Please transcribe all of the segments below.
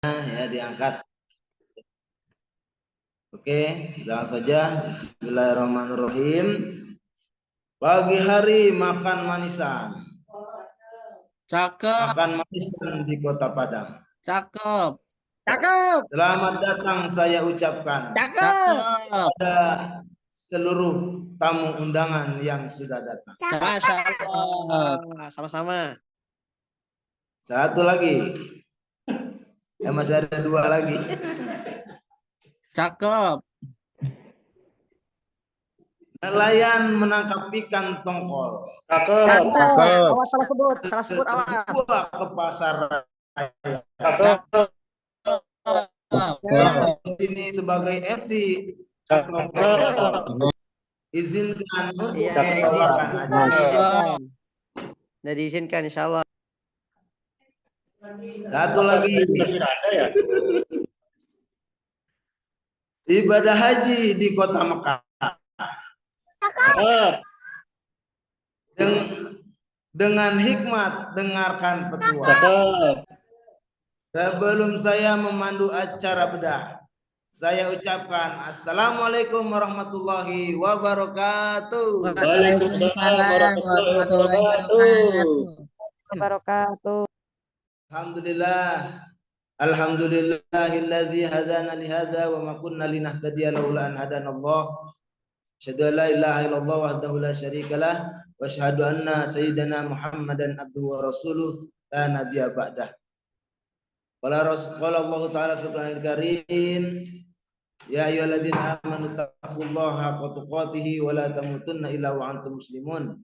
ya diangkat. Oke, langsung saja. Bismillahirrahmanirrahim. Pagi hari makan manisan. Cakep. Makan manisan di Kota Padang. Cakep. Cakep. Selamat datang saya ucapkan. Cakep. Pada seluruh tamu undangan yang sudah datang. Masya Allah. Sama-sama. Satu lagi. Ya masih ada dua lagi. Cakep. Nelayan menangkap ikan tongkol. Cakep. Awas salah sebut. Salah sebut awas. Dua ke pasar raya. Cakep. Di sini sebagai MC izinkan untuk Iya, membawakan acara. Udah diizinkan insya Allah. Satu lagi. Ibadah haji di Kota Mekah. Dengan hikmat dengarkan petua. Sebelum saya memandu acara bedah, saya ucapkan Assalamualaikum warahmatullahi wabarakatuh. Waalaikumsalam warahmatullahi wabarakatuh. Alhamdulillah. Alhamdulillahilladzi hadana li hadza wa ma kunna linahtadiya laula an hadanallah. Asyhadu an la ilaha illallah wahdahu la syarikalah wa asyhadu anna sayyidana Muhammadan abduhu wa rasuluh la nabiyya ba'dah. Qala Allah ta'ala fil Qur'anil Karim, ya ayyuhalladzina amanu taqullaha haqqa tuqatih wa la tamutunna illa wa antum muslimun.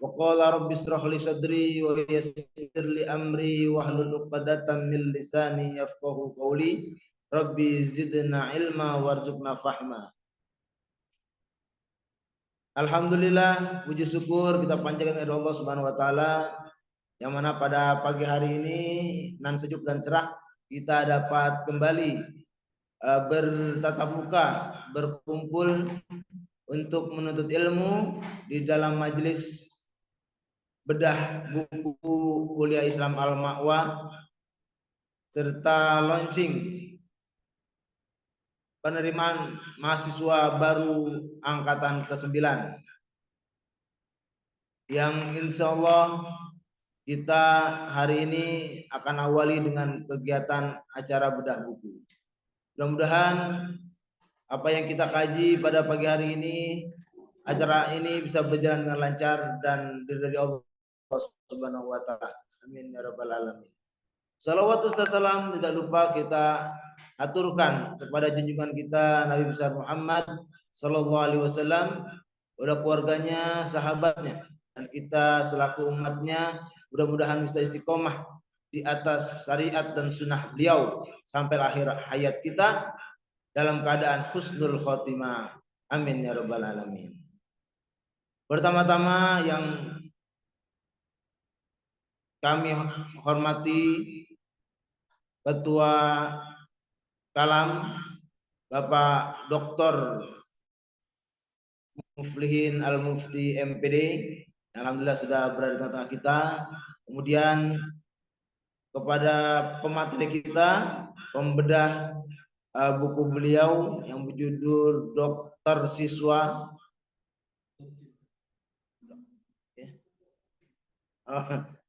Wa qala rabbi ishrah li sadri wa yassir li amri wahlul 'uqdatam min lisani yafqahu qawli. Rabbi zidna ilma warzuqna fahma. Alhamdulillah, puji syukur kita panjatkan kepada Allah Subhanahu wa taala yang mana pada pagi hari ini nan sejuk dan cerah kita dapat kembali bertatap muka, berkumpul untuk menuntut ilmu di dalam majelis bedah buku kuliah Islam Al-Ma'wa serta launching penerimaan mahasiswa baru angkatan ke-9 yang insya Allah kita hari ini akan awali dengan kegiatan acara bedah buku. Mudah-mudahan apa yang kita kaji pada pagi hari ini, acara ini bisa berjalan dengan lancar dan dari Allah Subhanahu wa taala. Amin ya rabbal alamin. Salawat serta salam tidak lupa kita aturkan kepada junjungan kita Nabi besar Muhammad sallallahu alaihi wasallam, kepada keluarganya, sahabatnya, dan kita selaku umatnya mudah-mudahan bisa istiqomah di atas syariat dan sunnah beliau sampai akhir hayat kita dalam keadaan husnul khotimah. Amin ya rabbal alamin. Pertama-tama yang kami hormati Ketua Kalam Bapak Dr. Muflihin Al-Mufti MPD, alhamdulillah sudah berada di tengah-tengah kita. Kemudian kepada pemateri kita, pembedah buku beliau yang berjudul Dokter Siswa.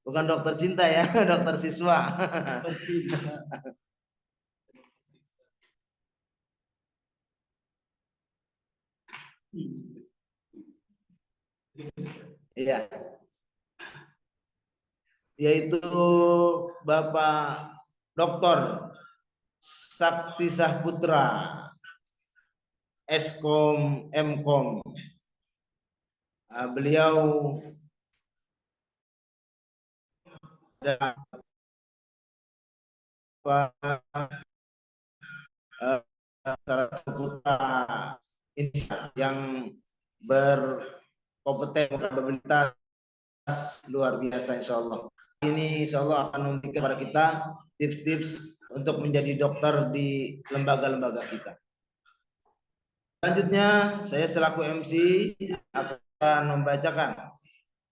Bukan dokter cinta ya, dokter siswa. Iya. Yaitu Bapak Dr. Sakti Sahputra, Eskom, Mkom. Beliau putra yang berkompeten berkualitas luar biasa insyaallah. Ini insyaallah akan memberikan kepada kita tips-tips untuk menjadi dokter di lembaga-lembaga kita. Selanjutnya saya selaku MC akan membacakan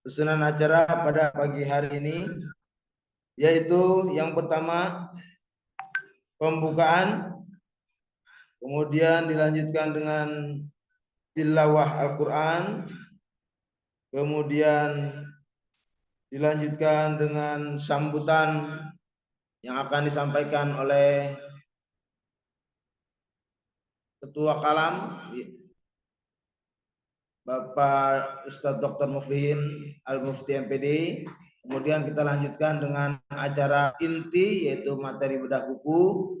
susunan acara pada pagi hari ini, yaitu yang pertama pembukaan, kemudian dilanjutkan dengan tilawah Al-Quran, kemudian dilanjutkan dengan sambutan yang akan disampaikan oleh Ketua Kalam, Bapak Ustadz Dr. Muflihin Al-Mufti MPD. Kemudian kita lanjutkan dengan acara inti, yaitu materi bedah buku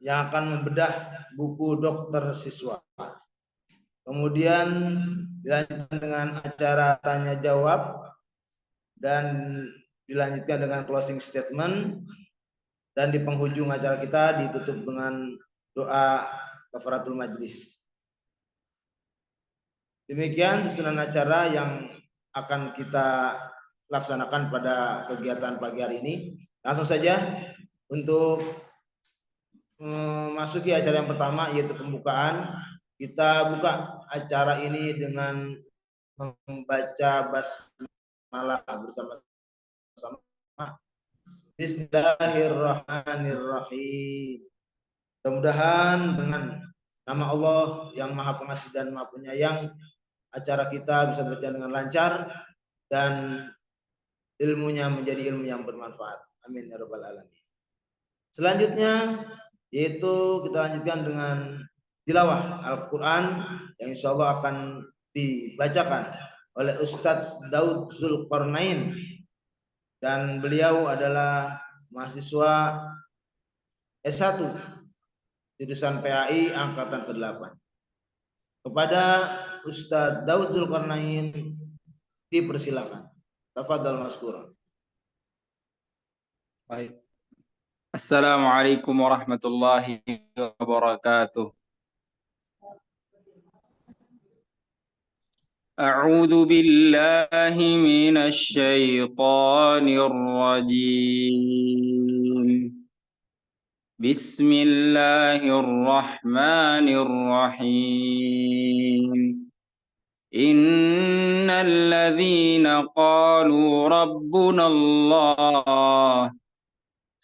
yang akan membedah buku dokter siswa. Kemudian dilanjutkan dengan acara tanya jawab dan dilanjutkan dengan closing statement, dan di penghujung acara kita ditutup dengan doa kafaratul majlis. Demikian susunan acara yang akan kita laksanakan pada kegiatan pagi hari ini. Langsung saja untuk memasuki acara yang pertama, yaitu pembukaan. Kita buka acara ini dengan membaca basmalah bersama-sama. Bismillahirrahmanirrahim. Mudah-mudahan dengan nama Allah yang Maha Pengasih dan Maha Penyayang, acara kita bisa berjalan dengan lancar dan ilmunya menjadi ilmu yang bermanfaat. Amin ya rabbal alamin. Selanjutnya yaitu kita lanjutkan dengan tilawah Al-Quran yang insya Allah akan dibacakan oleh Ustadz Daud Zulkarnain, dan beliau adalah mahasiswa S1 jurusan PAI angkatan ke-8. Kepada Ustadz Daud Zulkarnain dipersilakan. Tafadhal maskura. Baik. Assalamualaikum warahmatullahi wabarakatuh. A'udzu billahi minasy syaithanir rajim. Bismillahirrahmanirrahim. Innal ladzina qalu rabbuna Allah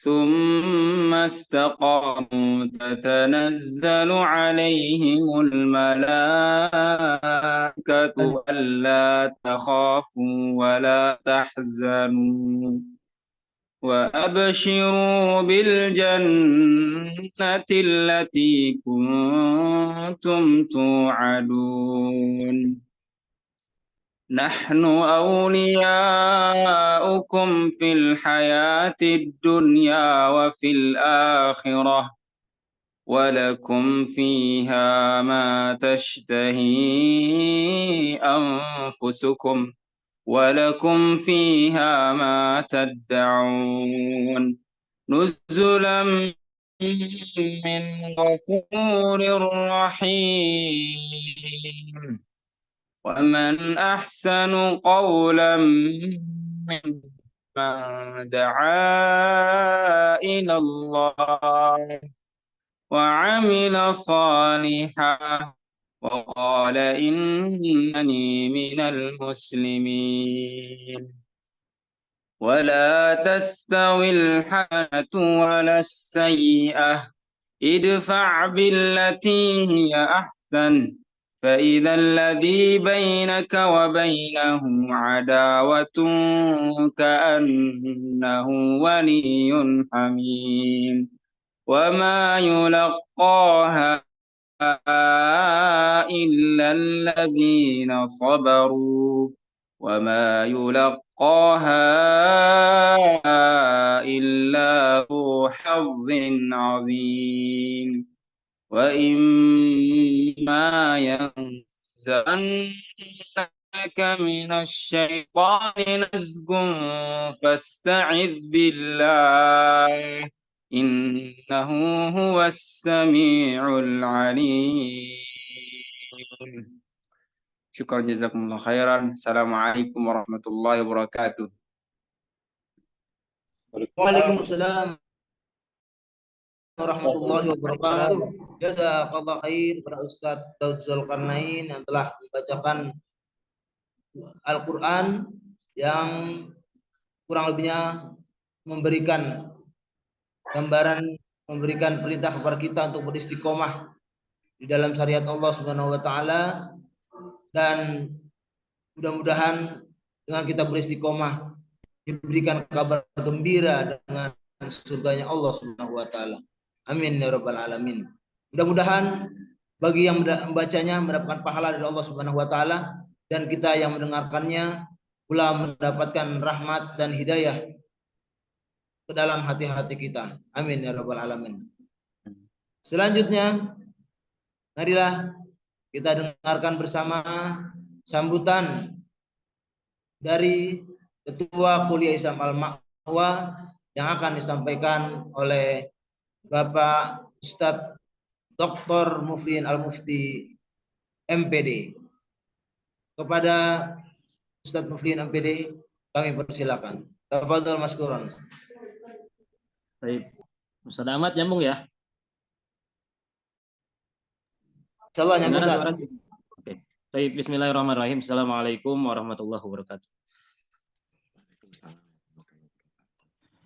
thumma istaqamu tatanazzalu alaihim almalaikatu alla takhafu wa la tahzanu wa abshiru bil jannati allati kuntum tu'adun. Nahnu awliyaukum fil hayatid dunya wa fil akhirah wa lakum fiha ma tashtahi anfusukum wa lakum fiha ma tad'un nuzulan min ghafurir rahim. ومن أحسن قولا ممن دعا إلى الله وعمل صالحا وقال إنني من المسلمين. ولا تستوي الحسنة ولا السيئة ادفع بالتي هي أحسن فإذا الذي بينك وبينه عداوة كأنه ولي حميم وما يلقاها إلا الذين صبروا وما يلقاها إلا ذو حظ عظيم. وإما ينزغنك من الشيطان نزغ فاستعذ بالله إنه هو السميع العليم. Syukran jazakumullah khairan. Assalamualaikum warahmatullahi wabarakatuh. Waalaikumsalam warahmatullahi wabarakatuh. Jazakallah khair kepada Ustadz Daud Zulkarnain yang telah membacakan Al-Quran yang kurang lebihnya memberikan gambaran memberikan perintah kepada kita untuk beristiqomah di dalam syariat Allah Subhanahu wa taala, dan mudah-mudahan dengan kita beristiqomah diberikan kabar gembira dengan surganya Allah Subhanahu wa taala. Amin ya rabbal alamin. Mudah-mudahan bagi yang membacanya mendapatkan pahala dari Allah Subhanahu wa taala, dan kita yang mendengarkannya pula mendapatkan rahmat dan hidayah ke dalam hati-hati kita. Amin ya rabbal alamin. Selanjutnya, marilah kita dengarkan bersama sambutan dari Ketua Kuliah Islam Al-Ma'wa yang akan disampaikan oleh Bapak Ustadz Dr. Mufliin Al-Mufti MPD. Kepada Ustadz Mufliin MPD kami persilakan. Tafadhol maskuran. Baik. Ustaz Ahmad nyambung ya? Insyaallah nyambung. Gimana suara? Oke. Baik, bismillahirrahmanirrahim. Assalamualaikum warahmatullahi wabarakatuh.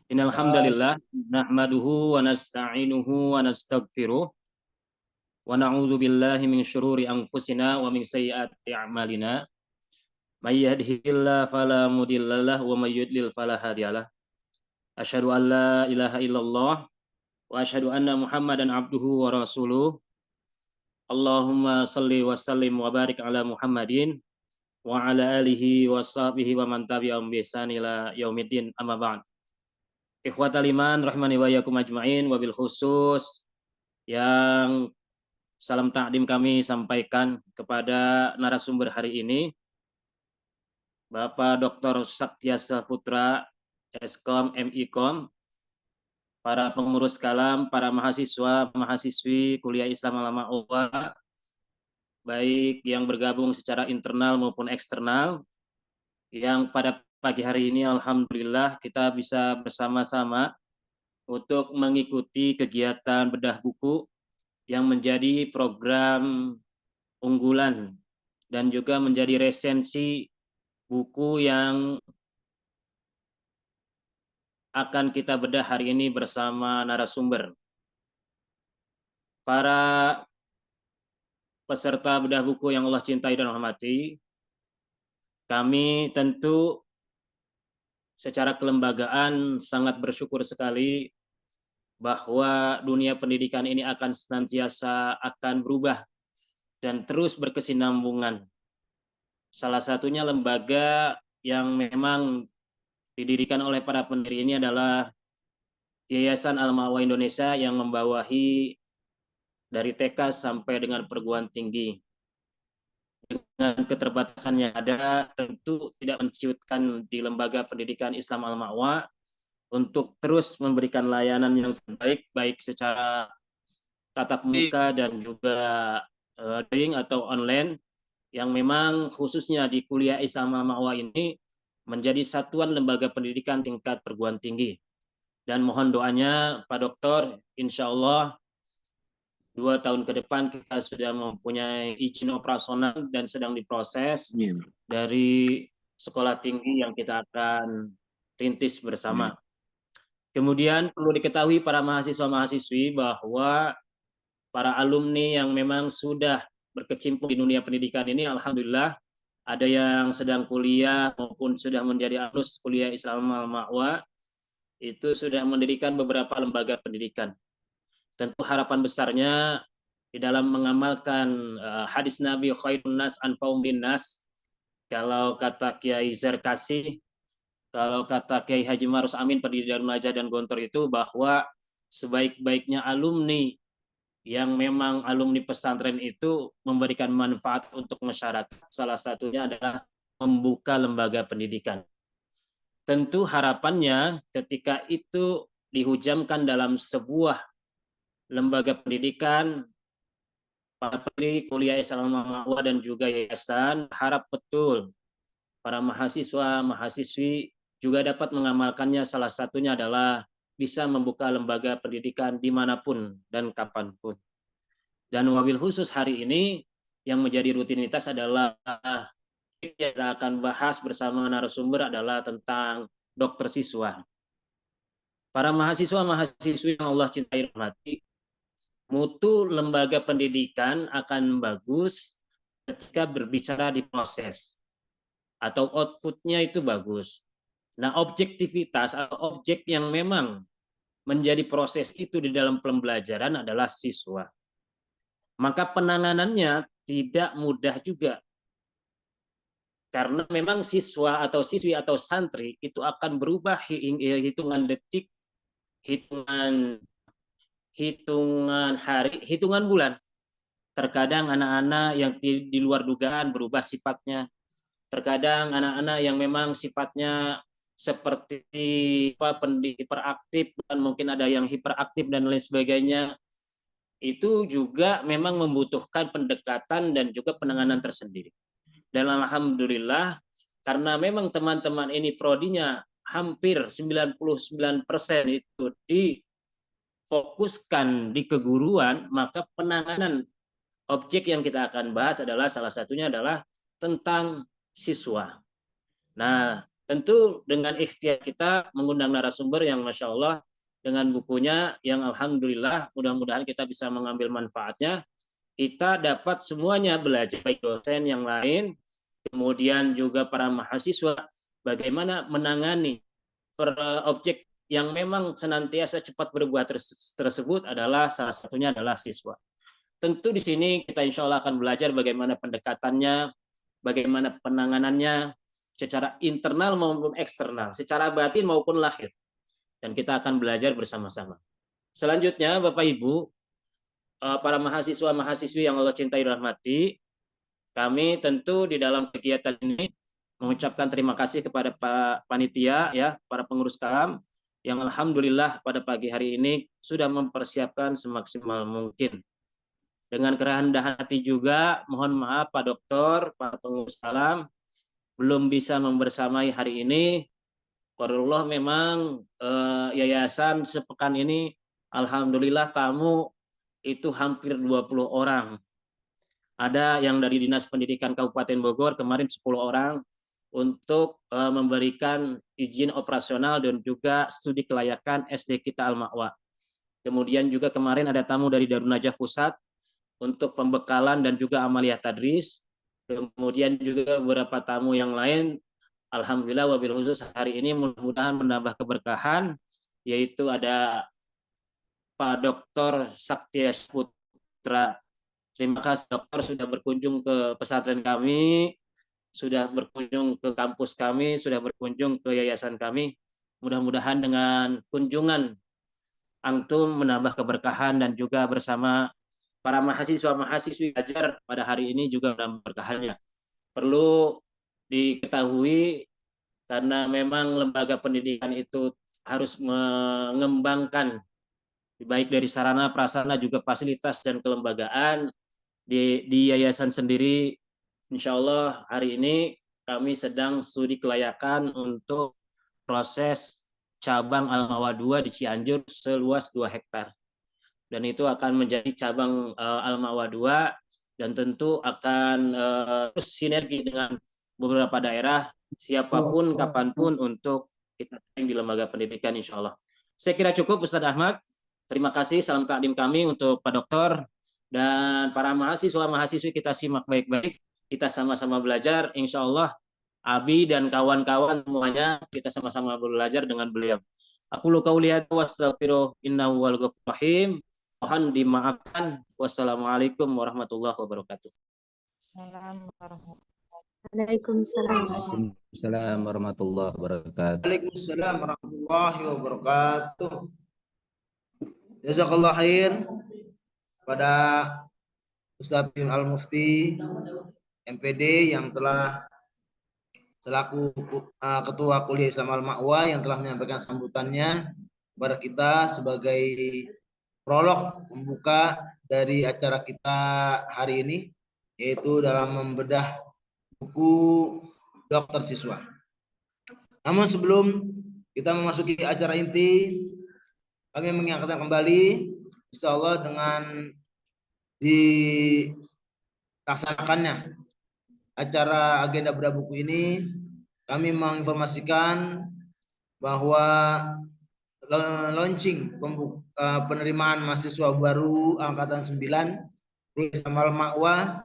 Innal hamdalillah nahmaduhu wa nasta'inuhu wa nastaghfiruh wa na'udzu billahi min syururi anfusina wa min sayyiati a'malina. May yahdihillahu fala mudhillalah wa may yudlil fala hadiyalah. Asyhadu an la ilaha illallah wa asyhadu anna Muhammadan abduhu wa rasuluh. Allahumma salli wa sallim wa barik ala Muhammadin wa ala alihi wa sahbihi wa man tabi'ahum bi ihsan ila yaumiddin, amma ba'd. Ikhwatal iman rahmani wa iyyakum ajmain, wabil khusus yang salam takdim kami sampaikan kepada narasumber hari ini, Bapak Dr. Saktiasa Putra, Eskom, MIkom, para pengurus kalam, para mahasiswa, mahasiswi Kuliah Islam Al-Ma'wa, baik yang bergabung secara internal maupun eksternal, yang pada pagi hari ini alhamdulillah kita bisa bersama-sama untuk mengikuti kegiatan bedah buku yang menjadi program unggulan dan juga menjadi resensi buku yang akan kita bedah hari ini bersama narasumber. Para peserta bedah buku yang Allah cintai dan hormati, kami tentu secara kelembagaan sangat bersyukur sekali bahwa dunia pendidikan ini akan senantiasa akan berubah dan terus berkesinambungan. Salah satunya lembaga yang memang didirikan oleh para pendiri ini adalah Yayasan Al-Ma'wa Indonesia yang membawahi dari TK sampai dengan perguruan tinggi. Dengan keterbatasan yang ada, tentu tidak menciutkan di lembaga pendidikan Islam Al-Ma'wa untuk terus memberikan layanan yang terbaik, baik secara tatap muka dan juga daring atau online, yang memang khususnya di Kuliah Islam Al-Ma'wa ini menjadi satuan lembaga pendidikan tingkat perguruan tinggi. Dan mohon doanya Pak Doktor, insya Allah 2 tahun ke depan kita sudah mempunyai izin operasional dan sedang diproses dari sekolah tinggi yang kita akan rintis bersama. Kemudian perlu diketahui para mahasiswa-mahasiswi bahwa para alumni yang memang sudah berkecimpung di dunia pendidikan ini, alhamdulillah ada yang sedang kuliah maupun sudah menjadi alumnus Kuliah Islam Al-Ma'wa, itu sudah mendirikan beberapa lembaga pendidikan. Tentu harapan besarnya di dalam mengamalkan hadis Nabi khairun nas anfa'um linnas, kalau kata Kiai Zarkasi, kalau kata Kiai Haji Marus Amin pendiri Darul Najah dan Gontor itu, bahwa sebaik-baiknya alumni yang memang alumni pesantren itu memberikan manfaat untuk masyarakat, salah satunya adalah membuka lembaga pendidikan. Tentu harapannya ketika itu dihujamkan dalam sebuah lembaga pendidikan, para pendiri Kuliah Islam Al-Ma'wa dan juga yayasan harap betul para mahasiswa, mahasiswi juga dapat mengamalkannya. Salah satunya adalah bisa membuka lembaga pendidikan dimanapun dan kapanpun. Dan wabil khusus hari ini yang menjadi rutinitas adalah yang kita akan bahas bersama narasumber adalah tentang dokter siswa. Para mahasiswa-mahasiswi yang Allah cintai dan rahmati, mutu lembaga pendidikan akan bagus ketika berbicara di proses atau outputnya itu bagus. Nah, objektivitas atau objek yang memang menjadi proses itu di dalam pembelajaran adalah siswa. Maka penanganannya tidak mudah juga. Karena memang siswa atau siswi atau santri itu akan berubah hitungan detik, hitungan hari, hitungan bulan. Terkadang anak-anak yang di luar dugaan berubah sifatnya. Terkadang anak-anak yang memang sifatnya seperti hiperaktif dan mungkin ada yang hiperaktif dan lain sebagainya. Itu juga memang membutuhkan pendekatan dan juga penanganan tersendiri. Dan alhamdulillah karena memang teman-teman ini prodinya hampir 99% itu difokuskan di keguruan, maka penanganan objek yang kita akan bahas adalah salah satunya adalah tentang siswa. Nah, tentu dengan ikhtiar kita mengundang narasumber yang Masya Allah dengan bukunya yang alhamdulillah mudah-mudahan kita bisa mengambil manfaatnya. Kita dapat semuanya belajar, baik dosen yang lain, kemudian juga para mahasiswa, bagaimana menangani objek yang memang senantiasa cepat berubah tersebut adalah salah satunya adalah siswa. Tentu di sini kita insya Allah akan belajar bagaimana pendekatannya, bagaimana penanganannya secara internal maupun eksternal, secara batin maupun lahir. Dan kita akan belajar bersama-sama. Selanjutnya Bapak Ibu, para mahasiswa-mahasiswi yang Allah cintai dan rahmati, kami tentu di dalam kegiatan ini mengucapkan terima kasih kepada Pak Panitia, ya, para pengurus KAM, yang alhamdulillah pada pagi hari ini sudah mempersiapkan semaksimal mungkin. Dengan kerendahan hati juga, mohon maaf Pak Doktor, Pak Pengurus KAM, belum bisa membersamai hari ini. Qadarullah memang yayasan sepekan ini, alhamdulillah tamu itu hampir 20 orang. Ada yang dari Dinas Pendidikan Kabupaten Bogor, kemarin 10 orang, untuk memberikan izin operasional dan juga studi kelayakan SD kita Al-Ma'wa. Kemudian juga kemarin ada tamu dari Darun Najah Pusat untuk pembekalan dan juga amaliyah tadris. Kemudian juga beberapa tamu yang lain, alhamdulillah wabil khusus hari ini mudah-mudahan menambah keberkahan, yaitu ada Pak Dr. Saktia Putra. Terima kasih dokter sudah berkunjung ke pesantren kami, sudah berkunjung ke kampus kami, sudah berkunjung ke yayasan kami. Mudah-mudahan dengan kunjungan antum menambah keberkahan dan juga bersama para mahasiswa-mahasiswi belajar pada hari ini juga menambah berkahannya. Perlu diketahui karena memang lembaga pendidikan itu harus mengembangkan baik dari sarana, prasarana juga fasilitas dan kelembagaan di yayasan sendiri. Insya Allah hari ini kami sedang studi kelayakan untuk proses cabang Al-Ma'wa 2 di Cianjur seluas 2 hektar. Dan itu akan menjadi cabang Al-Ma'wa 2 dan tentu akan terus sinergi dengan beberapa daerah, siapapun, kapanpun untuk kita di lembaga pendidikan insya Allah. Saya kira cukup Ustadz Ahmad. Terima kasih, salam takdim kami untuk Pak Dokter dan para mahasiswa-mahasiswi kita simak baik-baik. Kita sama-sama belajar, insya Allah Abi dan kawan-kawan semuanya kita sama-sama belajar dengan beliau. Aku lu qauli hadza wa astaghfiru innahu wal ghafurur rahim. Mohon dimaafkan. Wassalamualaikum warahmatullahi wabarakatuh. Waalaikumsalam. Waalaikumsalam warahmatullahi wabarakatuh. Waalaikumsalam warahmatullahi wabarakatuh. Jazakallah khair pada Ustadz Yun Al-Mufti MPD yang telah selaku Ketua Kuliah Islam Al-Ma'wa yang telah menyampaikan sambutannya kepada kita sebagai prolog pembuka dari acara kita hari ini, yaitu dalam membedah buku Dokter Siswa. Namun sebelum kita memasuki acara inti, kami mengingatkan kembali insya Allah dengan dilaksanakannya acara agenda bedah buku ini, kami menginformasikan bahwa launching penerimaan mahasiswa baru angkatan 9 Amal Ma'wa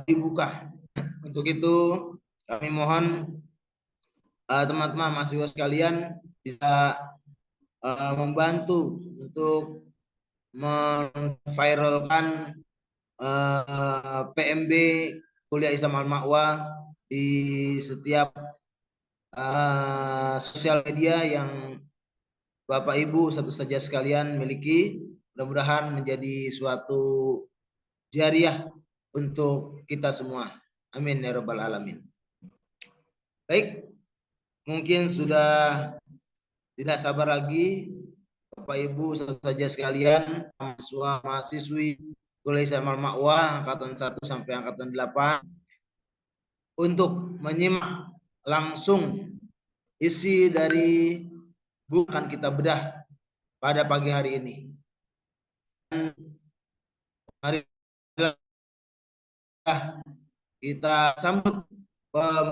dibuka. Untuk itu kami mohon teman-teman mahasiswa sekalian bisa membantu untuk memviralkan PMB Kuliah Islam Al-Ma'wa di setiap sosial media yang Bapak Ibu satu saja sekalian miliki. Mudah-mudahan menjadi suatu jariah untuk kita semua. Amin ya rabbal alamin. Baik, mungkin sudah tidak sabar lagi Bapak Ibu satu saja sekalian, mahasiswa mahasiswi Kuliah Islam Al-Ma'wa angkatan 1 sampai angkatan 8 untuk menyimak langsung isi dari buku akan kita bedah pada pagi hari ini. Mari kita sambut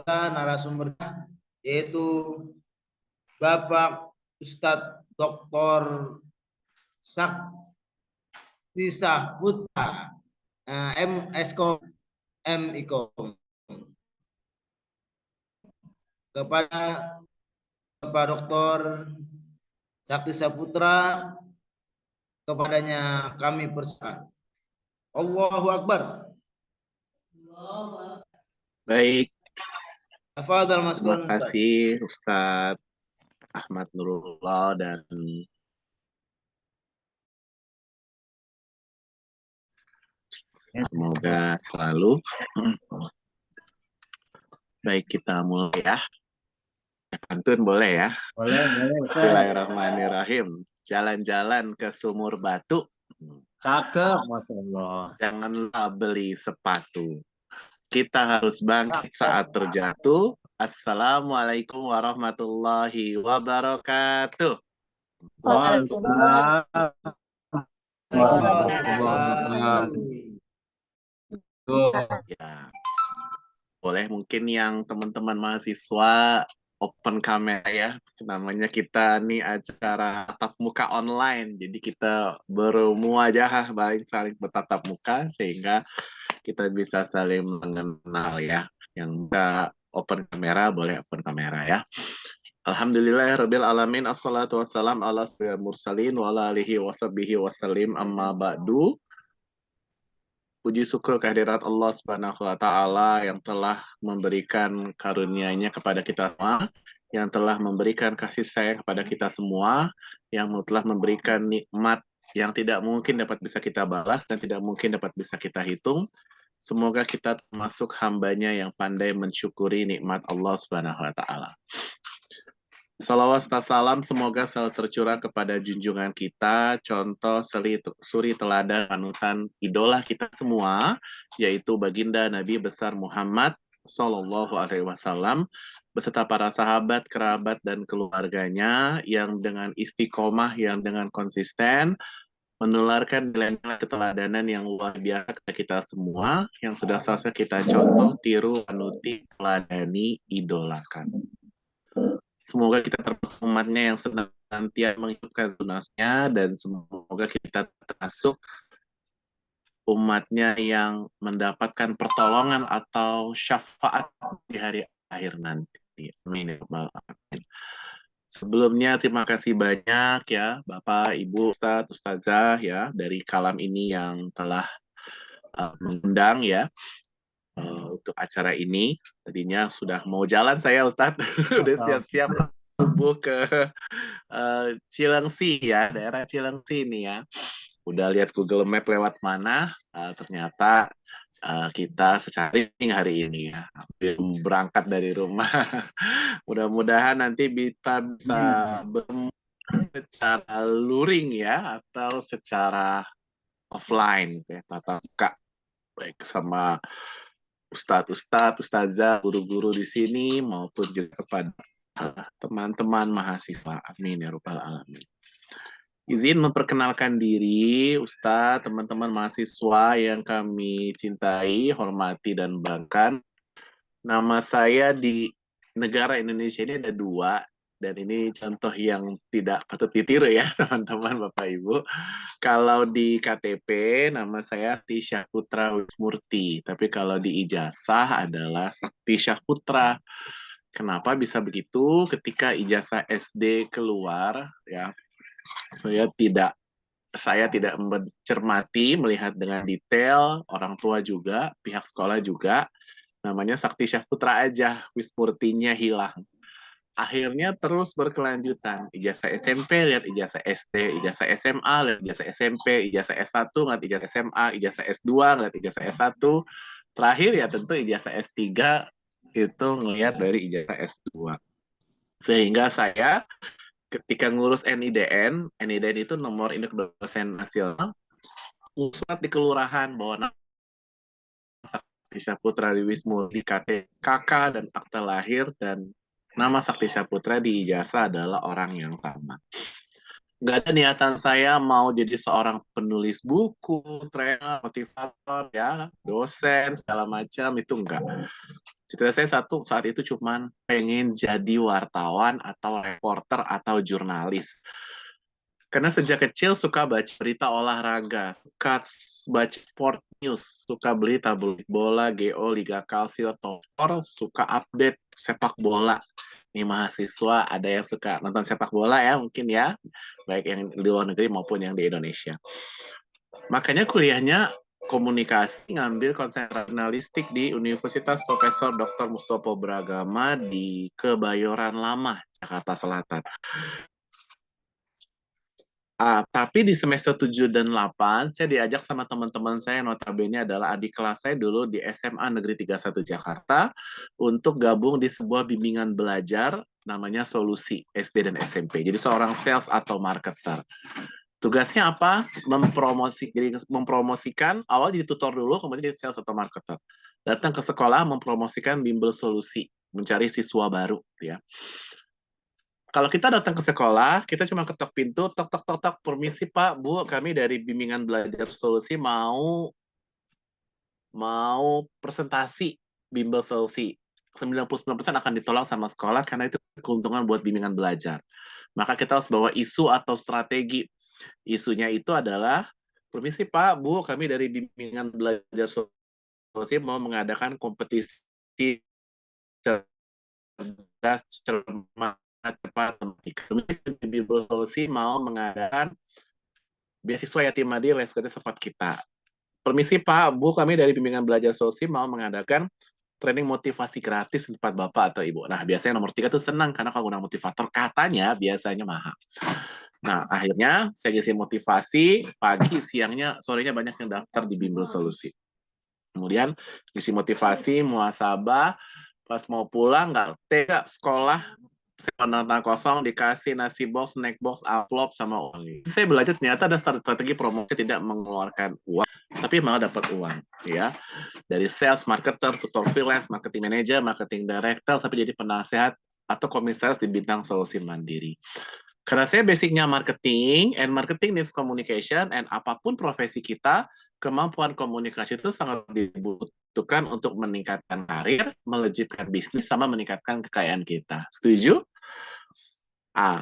narasumbernya, yaitu Bapak Ustadz Dr. Sakti Saputra, M.Skom, M.Ikom. Kepada Bapak Dr. Sakti Saputra, kepadanya kami persilakan. Allahu Akbar. Baik, Tafadhal Mas terima Gun, Ustaz. kasih Ustadz Ahmad Nurullah dan semoga selalu. Baik, kita mulai ya. Pantun boleh ya? Boleh. Bismillahirrahmanirrahim. Jalan-jalan ke Sumur Batu. Cakep, Masya Allah. Jangan lupa beli sepatu. Kita harus bangkit saat terjatuh. Assalamualaikum warahmatullahi wabarakatuh. Waalaikumsalam. Ya. Boleh mungkin yang teman-teman mahasiswa open kamera ya. Namanya kita nih acara tatap muka online. Jadi kita bermuajahah saling bertatap muka sehingga kita bisa saling mengenal ya. Yang bisa open kamera boleh open kamera ya. Alhamdulillahirabbil alamin, assalatu wassalam ala sayyidil mursalin wa ala alihi washabbihi wasallim, amma ba'du. Puji syukur kehadirat Allah Subhanahu wa taala yang telah memberikan karunia-Nya kepada kita semua, yang telah memberikan kasih sayang kepada kita semua, yang telah memberikan nikmat yang tidak mungkin dapat bisa kita balas dan tidak mungkin dapat bisa kita hitung. Semoga kita termasuk hamba-Nya yang pandai mensyukuri nikmat Allah Subhanahu wa taala. Salawat serta salam semoga selalu tercurah kepada junjungan kita, contoh suri teladan panutan idola kita semua, yaitu baginda Nabi besar Muhammad Sallallahu Alaihi Wasallam beserta para sahabat, kerabat, dan keluarganya yang dengan istiqomah, yang dengan konsisten menularkan nilai-nilai keteladanan yang luar biasa kepada kita semua, yang sudah selesai kita contoh, tiru, anuti, teladani, idolakan. Semoga kita termasuk umatnya yang senantiasa menghidupkan sunahnya, dan semoga kita termasuk umatnya yang mendapatkan pertolongan atau syafaat di hari akhir nanti. Amin. Sebelumnya terima kasih banyak ya Bapak, Ibu, Ustadz, Ustazah ya dari Kalam ini yang telah mengundang ya untuk acara ini. Tadinya sudah mau jalan saya Ustadz, udah siap-siap tubuh ke Cilengsi ya, daerah Cilengsi nih ya. Udah lihat Google Map lewat mana, ternyata kita secara hari ini ya, berangkat dari rumah. Mudah-mudahan nanti kita bisa secara luring ya, atau secara offline ya, tatap muka baik sama ustadz, ustazah, guru-guru di sini maupun juga kepada teman-teman mahasiswa. Amin ya rabbal alamin. Izin memperkenalkan diri, Ustadz, teman-teman mahasiswa yang kami cintai, hormati, dan banggakan. Nama saya di negara Indonesia ini ada dua, Dan ini contoh yang tidak patut ditiru ya, teman-teman, Bapak Ibu. Kalau di KTP, nama saya Sakti Syahputra Wismurti. Tapi kalau di ijazah adalah Sakti Syahputra. Kenapa bisa begitu? Ketika ijazah SD keluar, ya, saya tidak mencermati, melihat dengan detail, orang tua juga, pihak sekolah juga, namanya Sakti Syahputra aja, Wismurtinya hilang. Akhirnya terus berkelanjutan. Ijazah SMP, lihat ijazah SD, ijazah SMA, lihat ijazah SMP, ijazah S1, lihat ijazah SMA, ijazah S2, lihat ijazah S1. Terakhir ya tentu ijazah S3 itu ngelihat dari ijazah S2. Sehingga saya ketika ngurus NIDN itu nomor induk dosen nasional, surat di kelurahan bahwa nama Sakti Syahputra di Wismu di KK dan akta lahir dan nama Sakti Syahputra di ijazah adalah orang yang sama. Nggak ada niatan saya mau jadi seorang penulis buku, trainer, motivator, ya, dosen, segala macam, itu enggak. Cita saya saat itu cuman pengen jadi wartawan atau reporter atau jurnalis. Karena sejak kecil suka baca berita olahraga, suka baca sport news, suka beli tabloid bola, GO, Liga Calcio, Topor, suka update sepak bola. Nih mahasiswa ada yang suka nonton sepak bola ya mungkin ya, baik yang di luar negeri maupun yang di Indonesia. Makanya kuliahnya komunikasi, ngambil konsentrasi jurnalistik di Universitas Profesor Dr. Mustopo Bragama di Kebayoran Lama, Jakarta Selatan. Tapi di semester 7 dan 8, saya diajak sama teman-teman saya, notabene adalah adik kelas saya dulu di SMA Negeri 31 Jakarta, untuk gabung di sebuah bimbingan belajar, namanya Solusi, SD dan SMP. Jadi seorang sales atau marketer. Tugasnya apa? Mempromosikan, awal jadi tutor dulu, kemudian jadi sales atau marketer. Datang ke sekolah, mempromosikan bimbel solusi, mencari siswa baru. Ya. Kalau kita datang ke sekolah, kita cuma ketok pintu, tok, tok, tok, tok, permisi Pak, Bu, kami dari bimbingan belajar solusi mau presentasi bimbel solusi. 99% akan ditolak sama sekolah karena itu keuntungan buat bimbingan belajar. Maka kita harus bawa isu atau strategi. Isunya itu adalah, permisi Pak, Bu, kami dari bimbingan belajar solusi mau mengadakan kompetisi cerdas, cermat, cepat, Bimbel Solusi mau mengadakan beasiswa yatim mandiri reskusi tempat kita. Permisi Pak, Bu, kami dari bimbingan belajar solusi mau mengadakan training motivasi gratis di tempat Bapak atau Ibu. Nah, biasanya nomor 3 tuh senang karena kalau guna motivator katanya biasanya mahal. Nah, akhirnya saya ngisi motivasi, pagi, siangnya, sorenya banyak yang daftar di Bimbel Solusi. Kemudian ngisi motivasi, muhasabah, pas mau pulang nggak tega sekolah, nonton kosong dikasih nasi box, snack box, amplop sama uang. Saya belajar ternyata ada strategi promosi tidak mengeluarkan uang, tapi malah dapat uang, ya. Dari sales, marketer, tutor freelance, marketing manager, marketing director, sampai jadi penasehat atau komisaris di bintang solusi mandiri. Karena saya basicnya marketing, and marketing needs communication, and apapun profesi kita, kemampuan komunikasi itu sangat dibutuhkan untuk meningkatkan karir, melejitkan bisnis, sama meningkatkan kekayaan kita. Setuju?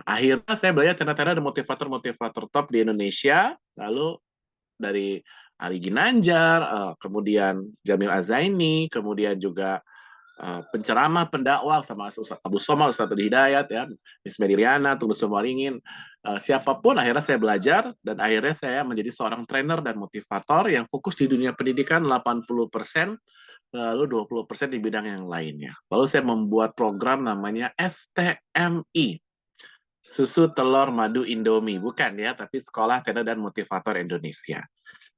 Akhirnya saya belajar ternyata ada motivator-motivator top di Indonesia, lalu dari Ari Ginanjar, kemudian Jamil Azaini, kemudian juga penceramah, pendakwah sama Abu Soma, Ustaz Hidayat, ya, Miss Mediriana, Tulus Waringin, siapapun akhirnya saya belajar dan akhirnya saya menjadi seorang trainer dan motivator yang fokus di dunia pendidikan 80%, lalu 20% di bidang yang lainnya. Lalu saya membuat program namanya STMI, Susu Telur Madu Indomie, bukan ya, tapi Sekolah Trainer dan Motivator Indonesia.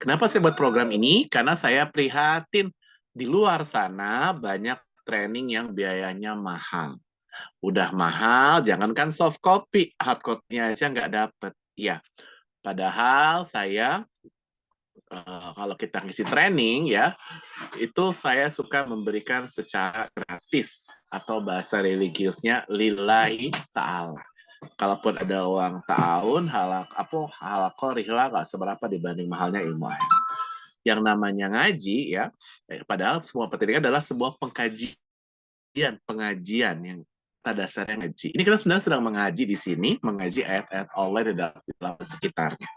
Kenapa saya buat program ini? Karena saya prihatin di luar sana banyak training yang biayanya mahal. Udah mahal, jangankan soft copy, hard copy-nya aja nggak dapet. Ya, padahal saya kalau kita ngisi training ya, itu saya suka memberikan secara gratis atau bahasa religiusnya lillahi ta'ala. Kalaupun ada uang tahun, halako rihla nggak seberapa dibanding mahalnya ilmu ayat. Yang namanya ngaji ya, padahal semua pendidikan adalah sebuah pengajian yang dasarnya ngaji. Ini kita sebenarnya sedang mengaji di sini, mengaji ayat-ayat Allah di dalam sekitarnya.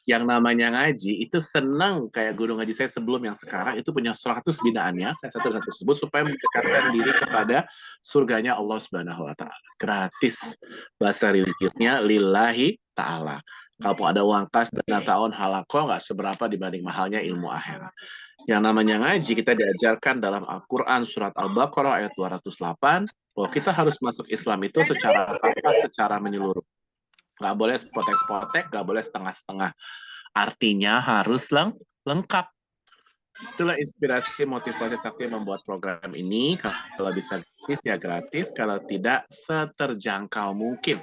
Yang namanya ngaji itu senang, kayak guru ngaji saya sebelum yang sekarang itu punya 100 binaannya, saya satu tersebut supaya mendekatkan diri kepada surganya Allah Subhanahu wa taala. Gratis. Bahasa religiusnya lillahi taala. Kalau ada uang kas dan tahun halako nggak seberapa dibanding mahalnya ilmu akhirat. Yang namanya ngaji kita diajarkan dalam Al-Quran surat Al-Baqarah ayat 208 bahwa kita harus masuk Islam itu secara menyeluruh. Nggak boleh spotek-spotek, nggak boleh setengah-setengah. Artinya harus lengkap. Itulah inspirasi motivasi Sakti membuat program ini. Kalau bisa gratis ya gratis, kalau tidak seterjangkau mungkin.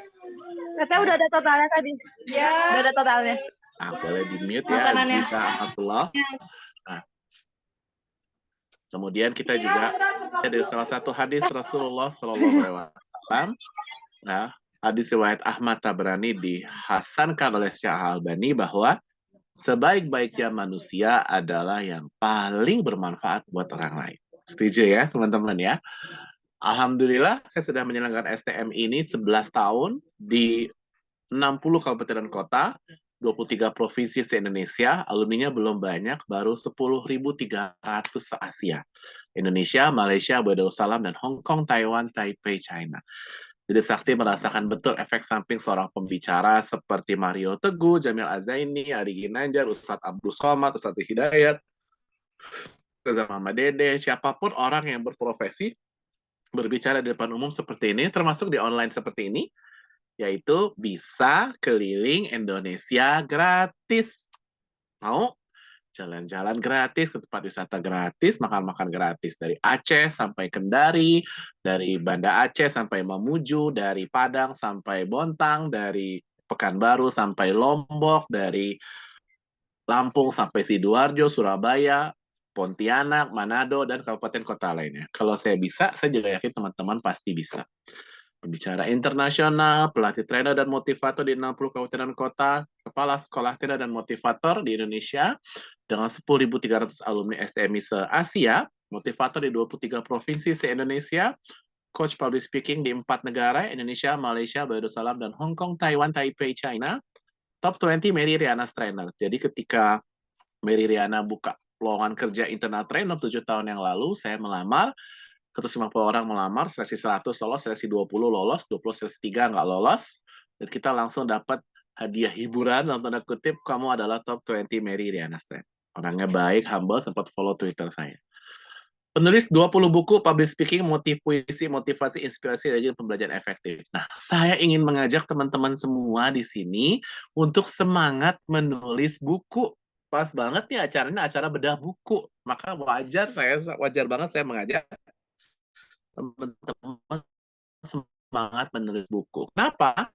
Katanya udah ada totalnya tadi. Ya. Udah ada totalnya. Nah, boleh di mute ya. Makanannya. Jika Alhamdulillah. Nah, kemudian kita juga ada salah satu hadis Rasulullah SAW. Nah, hadis riwayat Ahmad Tabrani dihasankan oleh Syekh Al-Albani bahwa sebaik-baiknya manusia adalah yang paling bermanfaat buat orang lain. Setuju ya, teman-teman ya? Alhamdulillah, saya sudah menjalankan STM ini 11 tahun di 60 kabupaten dan kota, 23 provinsi se-Indonesia, alumninya belum banyak, baru 10.300 se-Asia. Indonesia, Malaysia, Darussalam, dan Hong Kong, Taiwan, Taipei, China. Jadi Sakti merasakan betul efek samping seorang pembicara seperti Mario Teguh, Jamil Azaini, Ari Ginanjar, Ustadz Abdul Somad, Ustadz Hidayat, Ustadz Muhammad Dede, siapapun orang yang berprofesi berbicara di depan umum seperti ini, termasuk di online seperti ini, yaitu bisa keliling Indonesia gratis. Mau? Jalan-jalan gratis, ke tempat wisata gratis, makan-makan gratis. Dari Aceh sampai Kendari, dari Banda Aceh sampai Mamuju, dari Padang sampai Bontang, dari Pekanbaru sampai Lombok, dari Lampung sampai Sidoarjo, Surabaya, Pontianak, Manado, dan kabupaten kota lainnya. Kalau saya bisa, saya juga yakin teman-teman pasti bisa. Pembicara internasional, pelatih trainer dan motivator di 60 kabupaten dan kota, kepala sekolah trainer dan motivator di Indonesia, dengan 10.300 alumni STMI se-Asia, motivator di 23 provinsi se-Indonesia, coach public speaking di 4 negara, Indonesia, Malaysia, Darussalam, dan Hong Kong, Taiwan, Taipei, China, top 20 Mary Riana's trainer. Jadi ketika Mary Riana buka lowongan kerja internal trainer 7 tahun yang lalu, saya melamar, 150 orang melamar, seleksi 100 lolos, seleksi 20 lolos, 20 seleksi 3 nggak lolos, dan kita langsung dapat hadiah hiburan, dalam tanda kutip, kamu adalah top 20 Mary Riana's trainer. Orangnya baik, humble, sempat follow Twitter saya. Penulis 20 buku, public speaking, puisi, motivasi, inspirasi, dan pembelajaran efektif. Nah, saya ingin mengajak teman-teman semua di sini untuk semangat menulis buku. Pas banget nih acaranya acara bedah buku. Maka wajar banget saya mengajak teman-teman semangat menulis buku. Kenapa?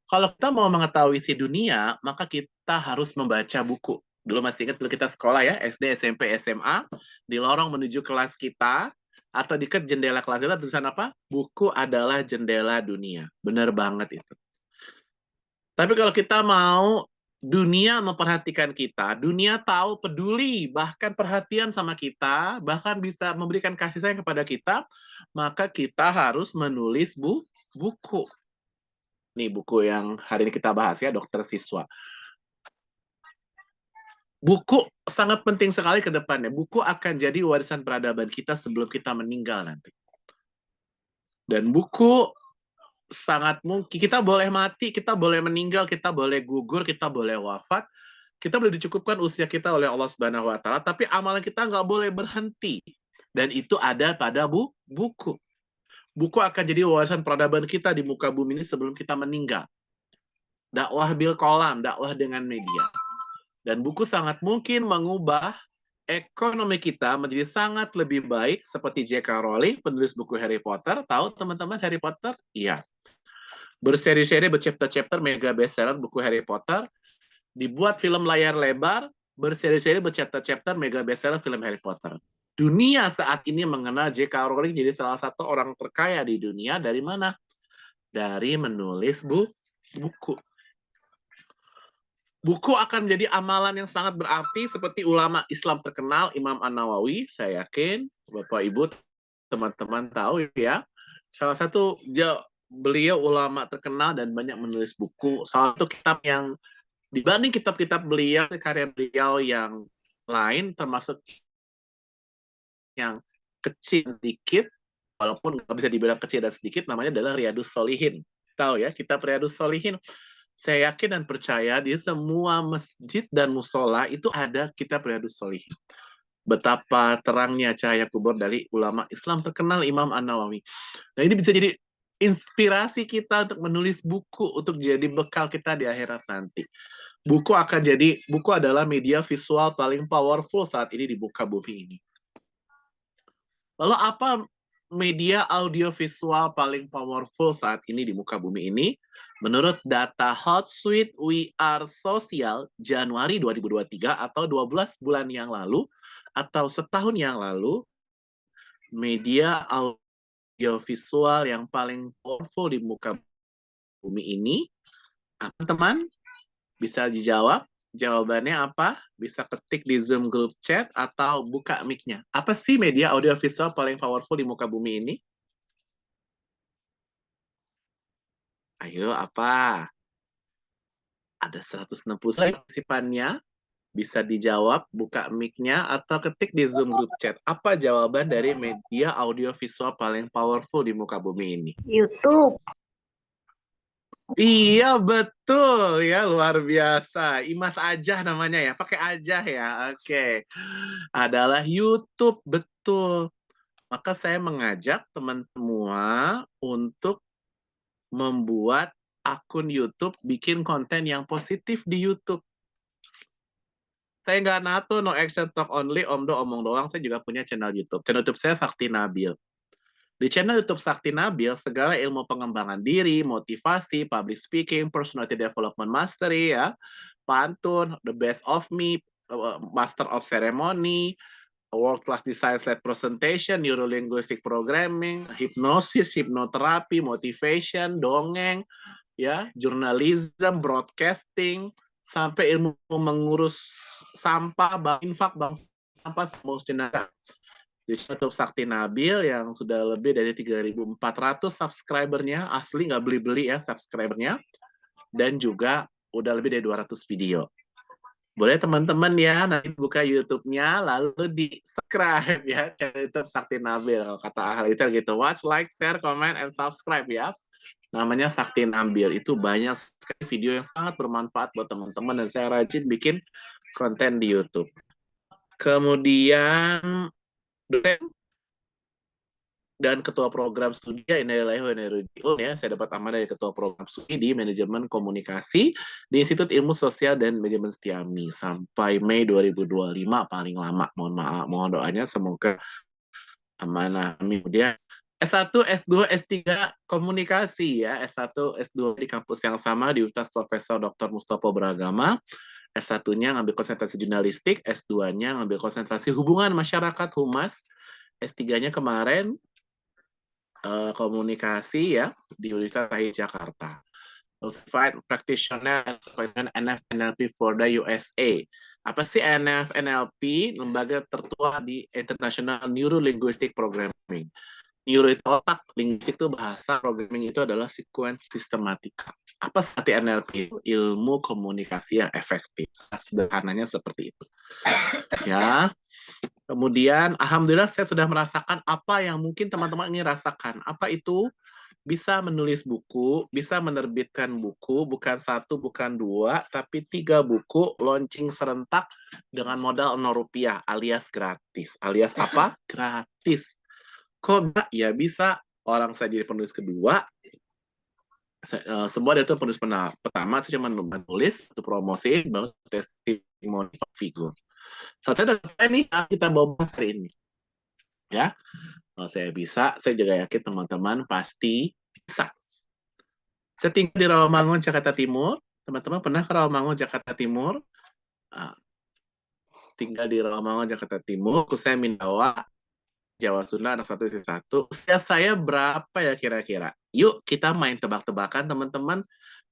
Kalau kita mau mengetahui isi dunia, maka kita harus membaca buku. Dulu masih ingat dulu kita sekolah ya, SD, SMP, SMA, di lorong menuju kelas kita, atau di dekat jendela kelas kita, tulisan apa? Buku adalah jendela dunia. Benar banget itu. Tapi kalau kita mau dunia memperhatikan kita, dunia tahu, peduli, bahkan perhatian sama kita, bahkan bisa memberikan kasih sayang kepada kita, maka kita harus menulis buku. Nih buku yang hari ini kita bahas ya, Dokter Siswa. Buku sangat penting sekali ke depannya. Buku akan jadi warisan peradaban kita sebelum kita meninggal nanti. Dan buku sangat mungkin, kita boleh mati, kita boleh meninggal, kita boleh gugur, kita boleh wafat, kita boleh dicukupkan usia kita oleh Allah Subhanahu wa taala, tapi amalan kita nggak boleh berhenti. Dan itu ada pada buku. Buku akan jadi warisan peradaban kita di muka bumi ini sebelum kita meninggal. Dakwah bil qalam, dakwah dengan media. Dan buku sangat mungkin mengubah ekonomi kita menjadi sangat lebih baik, seperti J.K. Rowling, penulis buku Harry Potter. Tahu teman-teman Harry Potter? Iya. Berseri-seri, berchapter-chapter, mega bestseller buku Harry Potter. Dibuat film layar lebar, berseri-seri, berchapter-chapter, mega bestseller film Harry Potter. Dunia saat ini mengenal J.K. Rowling jadi salah satu orang terkaya di dunia. Dari mana? Dari menulis buku. Buku akan menjadi amalan yang sangat berarti seperti ulama Islam terkenal Imam An-Nawawi. Saya yakin Bapak Ibu teman-teman tahu ya. Salah satu beliau ulama terkenal dan banyak menulis buku. Salah satu kitab yang dibanding kitab-kitab beliau, karya beliau yang lain, termasuk yang kecil sedikit, walaupun nggak bisa dibilang kecil dan sedikit, namanya adalah Riyadus Sholihin. Tahu ya, kitab Riyadus Sholihin. Saya yakin dan percaya di semua masjid dan musola itu ada kitab Riyadus Sholihin. Betapa terangnya cahaya kubur dari ulama Islam terkenal Imam An-Nawawi. Nah, ini bisa jadi inspirasi kita untuk menulis buku untuk jadi bekal kita di akhirat nanti. Buku adalah media visual paling powerful saat ini di muka bumi ini. Lalu apa media audio visual paling powerful saat ini di muka bumi ini? Menurut data Hotsuite We Are Social Januari 2023 atau 12 bulan yang lalu atau setahun yang lalu, media audio visual yang paling powerful di muka bumi ini, teman-teman bisa dijawab? Jawabannya apa? Bisa ketik di Zoom group chat atau buka mic-nya. Apa sih media audio visual paling powerful di muka bumi ini? Ayo, apa? Ada 160 partisipannya. Bisa dijawab, buka mic-nya, atau ketik di Zoom group chat. Apa jawaban dari media audio visual paling powerful di muka bumi ini? YouTube. Iya, betul ya, luar biasa. Imas Ajah namanya ya, pakai Ajah ya. Oke. Adalah YouTube, betul. Maka saya mengajak teman semua untuk membuat akun YouTube, bikin konten yang positif di YouTube. Saya nggak nato, no action talk only, omong doang. Saya juga punya channel YouTube. Channel YouTube saya Sakti Nabil. Di channel YouTube Sakti Nabil, segala ilmu pengembangan diri, motivasi, public speaking, personality development mastery, ya, pantun, the best of me, master of ceremony, world class design slide presentation, neurolinguistic programming, hipnosis, hipnoterapi, motivation, dongeng, ya, journalism, broadcasting, sampai ilmu mengurus sampah, infak, bang sampah, semua tenaga. Di YouTube Sakti Nabil yang sudah lebih dari 3.400 subscribernya, asli nggak beli-beli ya subscribernya, dan juga udah lebih dari 200 video. Boleh teman-teman ya nanti buka YouTube-nya lalu di-subscribe ya channel YouTube Sakti Nabil. Kalau kata ahli itu gitu, watch, like, share, comment, and subscribe ya. Namanya Sakti Nabil. Itu banyak sekali video yang sangat bermanfaat buat teman-teman dan saya rajin bikin konten di YouTube. Kemudian dan ketua program studi ya, saya dapat amanah dari ketua program studi di manajemen komunikasi di Institut Ilmu Sosial dan Manajemen Setiami sampai Mei 2025 paling lama. Mohon doanya semoga amanah. Kemudian S1, S2, S3 komunikasi ya, S1, S2 di kampus yang sama di Universitas Profesor Dr. Mustopo Beragama. S1-nya ngambil konsentrasi jurnalistik, S2-nya ngambil konsentrasi hubungan masyarakat Humas, S3-nya kemarin komunikasi ya di Universitas Tahir Jakarta. Certified Practitioner and NF-NLP for the USA. Apa sih NF-NLP? Lembaga tertua di International Neuro-Linguistic Programming. Neuro itu otak, linguistik itu bahasa, programming itu adalah sequence sistematika. Apa arti NLP? Ilmu komunikasi yang efektif. Sederhananya seperti itu. Ya. Kemudian, alhamdulillah saya sudah merasakan apa yang mungkin teman-teman ingin rasakan. Apa itu? Bisa menulis buku, bisa menerbitkan buku, bukan 1, bukan 2, tapi 3 buku, launching serentak dengan modal Rp0 alias gratis. Alias apa? Gratis. Kok enggak? Ya bisa. Orang saya jadi penulis kedua, semua itu penulis pertama, saya cuma menulis, itu promosi, baru testimoni figur. Saya ini kita bahas hari ini. Ya, kalau saya bisa, saya juga yakin teman-teman pasti bisa. Saya tinggal di Rawamangun, Jakarta Timur. Teman-teman pernah ke Rawamangun, Jakarta Timur? Tinggal di Rawamangun, Jakarta Timur. Saya Mindawa, Jawa Sunda, anak 1 istri 1. Usia saya berapa ya kira-kira? Yuk kita main tebak-tebakan teman-teman.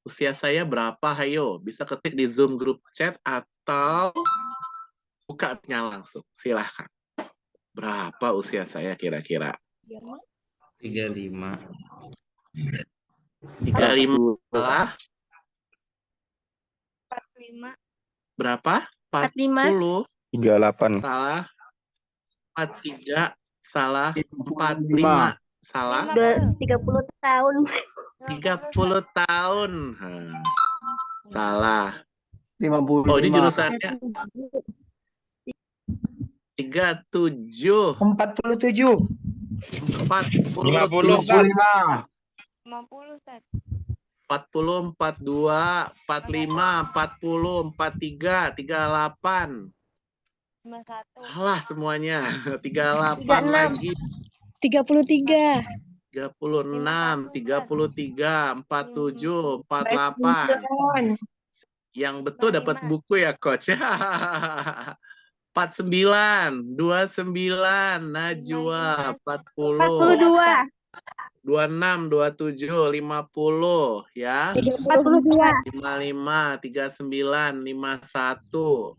Usia saya berapa? Hayo, bisa ketik di Zoom group chat atau buka-nya langsung. Silahkan. Berapa usia saya kira-kira? 35. 35 salah. 45. Berapa? 45. 40. 38. Salah. 43. Salah. 45. 45. Salah. 30 tahun. 30 tahun. Salah. 55. Oh, ini jurusannya 37. 47. 40. 55. 40, 42, 45, 40, 43, 38. 51. Salah semuanya. 38 36. lagi. 33. 36, 33, 47, 48. Yang betul dapat buku ya, Coach. 49, 29, Najwa, 40, 42. 26, 27, 50, ya. 42. 55, 39, 51.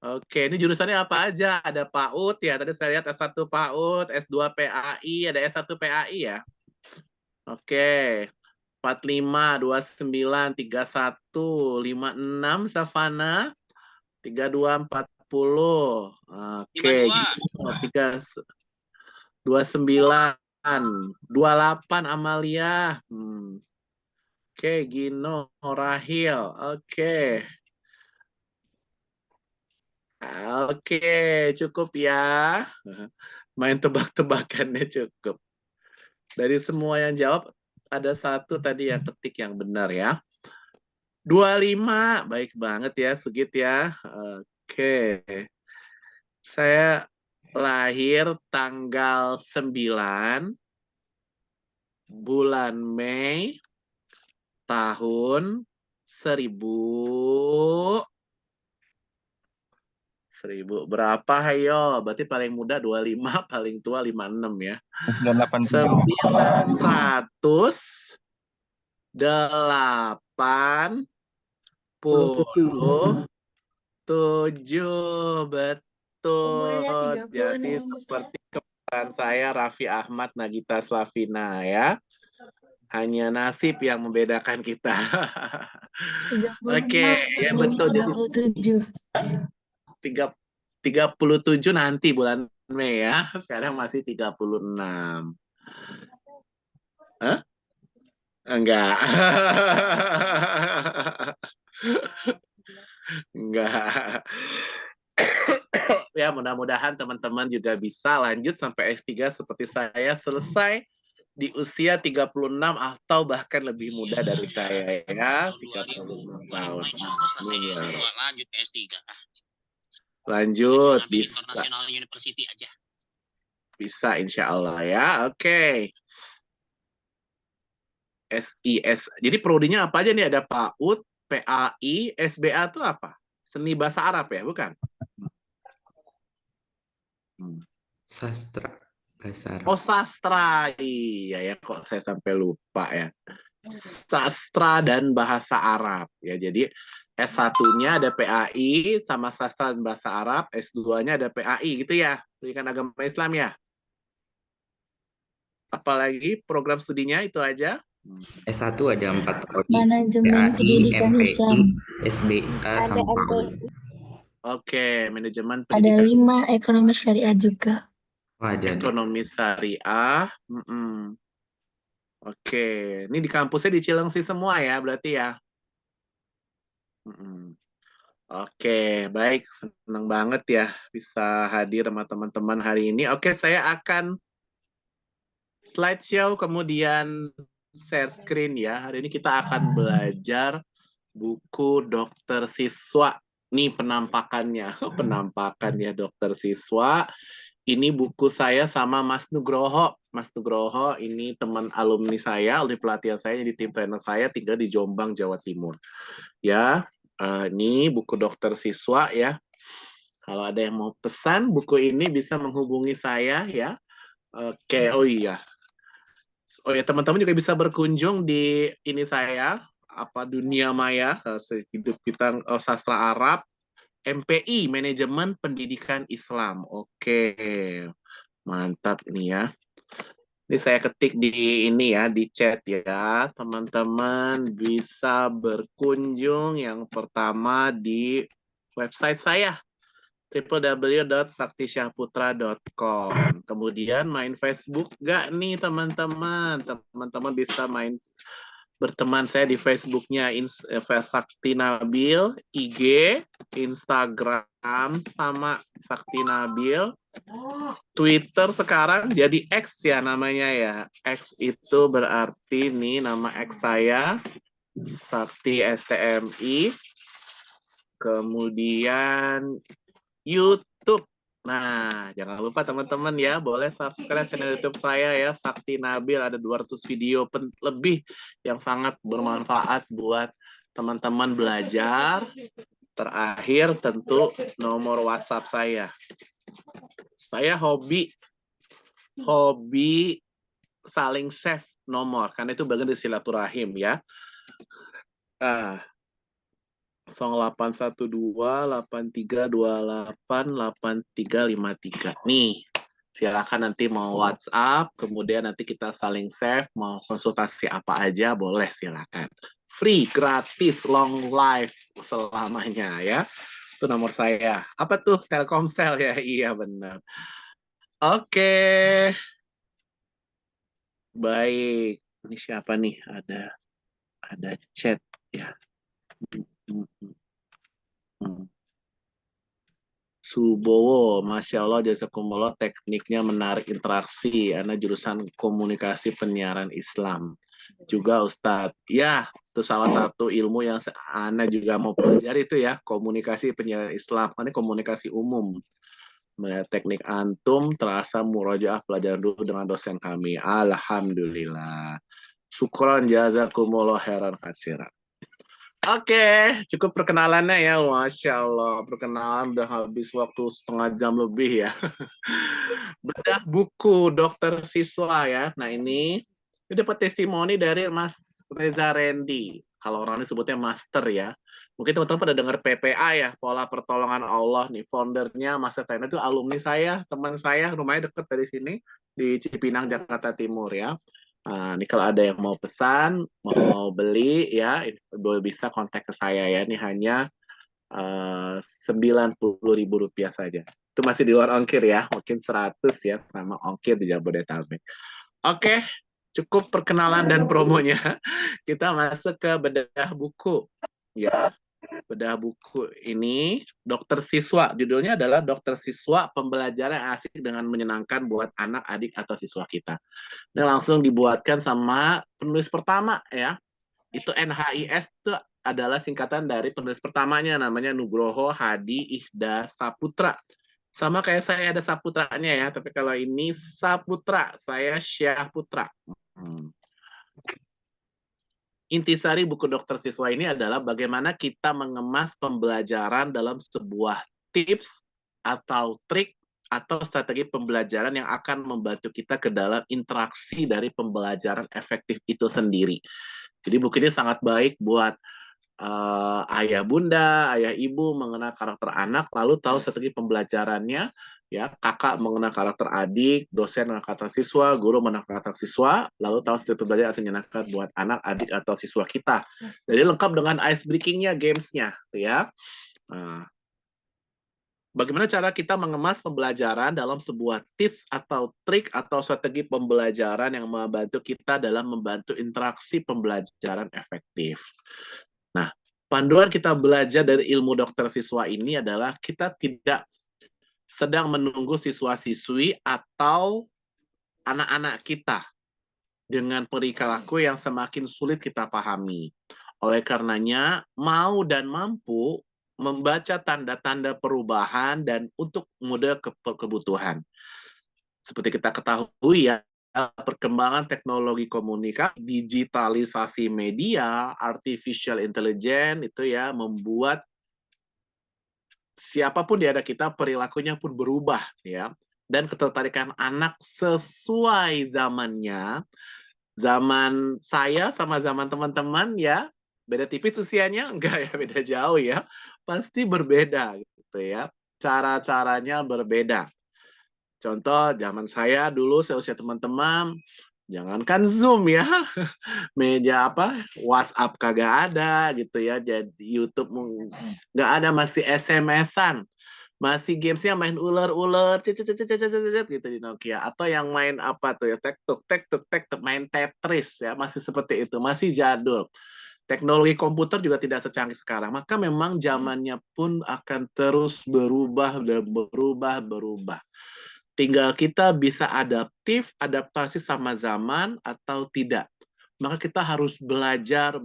Oke, ini jurusannya apa aja? Ada PAUD ya, tadi saya lihat S1 PAUD, S2 PAI, ada S1 PAI ya. Oke, 45, 29, 31, 56, Savana, 32, 40. Oke, 29, 28, Amalia. Oke, Gino, Rahil. Oke. Oke, cukup ya. Main tebak-tebakannya cukup. Dari semua yang jawab, ada satu tadi yang ketik yang benar ya. 25, baik banget ya, Sugit ya. Oke. Saya lahir tanggal 9 bulan Mei tahun 1000 berapa, hayo? Berarti paling muda 25, paling tua 56 ya. 987, betul. Jadi seperti kebetulan saya Raffi Ahmad Nagita Slavina ya. Hanya nasib yang membedakan kita. Oke, ya betul. Jadi 37 nanti bulan Mei ya. Sekarang masih 36. Hah? Enggak. Enggak. Ya, mudah-mudahan teman-teman juga bisa lanjut sampai S3 seperti saya, selesai di usia 36 atau bahkan lebih muda dari saya ya, 36 tahun. Lanjut ke S3. Lanjut, bisa. International University aja. Bisa insya Allah ya. Oke. SIS. Jadi prodinya apa aja nih? Ada PAUD, PAI, SBA itu apa? Seni Bahasa Arab ya, bukan? Sastra bahasa Arab. Oh, sastra. Iya ya, kok saya sampai lupa ya. Sastra dan Bahasa Arab. Ya, jadi S1-nya ada PAI sama sastra dan bahasa Arab, S2-nya ada PAI gitu ya. Pendidikan Agama Islam ya. Apalagi program studinya itu aja. S1 ada 4 prodi. Manajemen PAI, Pendidikan MPI, Islam. SBA Ada sama PAUD. Oke, manajemen Ada pendidikan. 5 ekonomi syariah juga. Oh, ada. Ekonomi syariah. Oke, ini di kampusnya di Cilengsi semua ya, berarti ya. Oke, baik, senang banget ya bisa hadir sama teman-teman hari ini. Oke, saya akan slideshow kemudian share screen ya. Hari ini kita akan belajar buku Dokter Siswa. Nih penampakannya, penampakannya Dokter Siswa. Ini buku saya sama Mas Nugroho. Mas Nugroho ini teman alumni saya, alumni pelatihan saya, di tim trainer saya, tinggal di Jombang, Jawa Timur. Ya, ini buku Dokter Siswa ya. Kalau ada yang mau pesan buku ini bisa menghubungi saya ya. Oke, oh iya. Oh ya, teman-teman juga bisa berkunjung di ini saya, Dunia Maya, hidup kita sastra Arab. MPI, Manajemen Pendidikan Islam. Oke, mantap ini ya. Ini saya ketik di ini ya, di chat ya. Teman-teman bisa berkunjung yang pertama di website saya www.saktisyahputra.com. Kemudian main Facebook gak nih teman-teman? Teman-teman bisa main berteman saya di Facebooknya Sakti Nabil, IG, Instagram sama Sakti Nabil. Twitter sekarang jadi X ya namanya ya. X itu berarti nih nama X saya Sakti STMI. Kemudian YouTube. Nah, jangan lupa teman-teman ya, boleh subscribe channel YouTube saya ya, Sakti Nabil. Ada 200 video lebih yang sangat bermanfaat buat teman-teman belajar. Terakhir tentu nomor WhatsApp saya. Saya hobi saling save nomor, karena itu bagian dari silaturahim ya. 0812-8328-8353. Nih, silakan nanti mau WhatsApp, kemudian nanti kita saling save, mau konsultasi apa aja boleh silakan. Free, gratis, long life selamanya ya. Itu nomor saya. Apa tuh? Telkomsel ya? Iya benar. Oke. Baik. Ini siapa nih? Ada chat ya. Subowo, Masya Allah, jazakumullah, tekniknya menarik interaksi, karena jurusan komunikasi penyiaran Islam. Juga Ustadz, ya, itu salah satu ilmu yang Ana juga mau pelajari itu ya, komunikasi penyiaran Islam, ini komunikasi umum. Melihat teknik antum, terasa murojaah pelajaran dulu dengan dosen kami. Alhamdulillah. Syukran jazakumullah khairan katsiran. Oke, cukup perkenalannya ya, Masya Allah. Perkenalan udah habis waktu setengah jam lebih ya. Bedah buku dokter siswa ya. Nah ini dapat testimoni dari Mas Reza Rendi. Kalau orang ini sebutnya master ya. Mungkin teman-teman pada dengar PPA ya, Pola Pertolongan Allah nih. Foundernya Mas Reza itu alumni saya, teman saya, rumahnya dekat dari sini, di Cipinang, Jakarta Timur ya. Nah, ini kalau ada yang mau pesan, mau beli ya, boleh bisa kontak ke saya ya. Ini hanya Rp90.000 saja. Itu masih di luar ongkir ya, mungkin 100 ya sama ongkir di Jabodetabek. Oke, cukup perkenalan dan promonya. Kita masuk ke bedah buku ya. Bedah buku ini dokter siswa, judulnya adalah dokter siswa, pembelajaran asik dengan menyenangkan buat anak, adik atau siswa kita. Ini langsung dibuatkan sama penulis pertama ya. Itu NHIS itu adalah singkatan dari penulis pertamanya, namanya Nugroho Hadi Ihda Saputra. Sama kayak saya ada Saputranya ya, tapi kalau ini Saputra, saya Syah Putra. Intisari buku dokter siswa ini adalah bagaimana kita mengemas pembelajaran dalam sebuah tips atau trik atau strategi pembelajaran yang akan membantu kita ke dalam interaksi dari pembelajaran efektif itu sendiri. Jadi buku ini sangat baik buat ayah bunda, ayah ibu mengenal karakter anak, lalu tahu strategi pembelajarannya, ya, kakak mengenal karakter adik, dosen mengenal karakter siswa, guru mengenal karakter siswa, lalu tahu strategi pembelajaran yang menyenangkan buat anak, adik atau siswa kita. Jadi lengkap dengan ice breaking-nya, games-nya, ya. Bagaimana cara kita mengemas pembelajaran dalam sebuah tips atau trik atau strategi pembelajaran yang membantu kita dalam membantu interaksi pembelajaran efektif. Nah, panduan kita belajar dari ilmu dokter siswa ini adalah kita tidak sedang menunggu siswa-siswi atau anak-anak kita dengan perilaku yang semakin sulit kita pahami. Oleh karenanya, mau dan mampu membaca tanda-tanda perubahan dan untuk mode kebutuhan. Seperti kita ketahui ya, perkembangan teknologi komunikasi, digitalisasi media, artificial intelligence itu ya membuat siapapun di antara kita perilakunya pun berubah ya, dan ketertarikan anak sesuai zamannya. Zaman saya sama zaman teman-teman ya beda tipis usianya, enggak ya, beda jauh ya, pasti berbeda gitu ya, cara-caranya berbeda. Contoh zaman saya dulu, saya usia teman-teman, jangankan Zoom ya, media apa, WhatsApp kagak ada gitu ya, jadi YouTube nggak ada, masih SMS-an, masih gamesnya main ular-ular, gitu di Nokia, atau yang main apa tuh ya, tek-tuk, main Tetris ya, masih seperti itu, masih jadul. Teknologi komputer juga tidak secanggih sekarang, maka memang zamannya pun akan terus berubah dan berubah. Tinggal kita bisa adaptasi sama zaman atau tidak. Maka kita harus belajar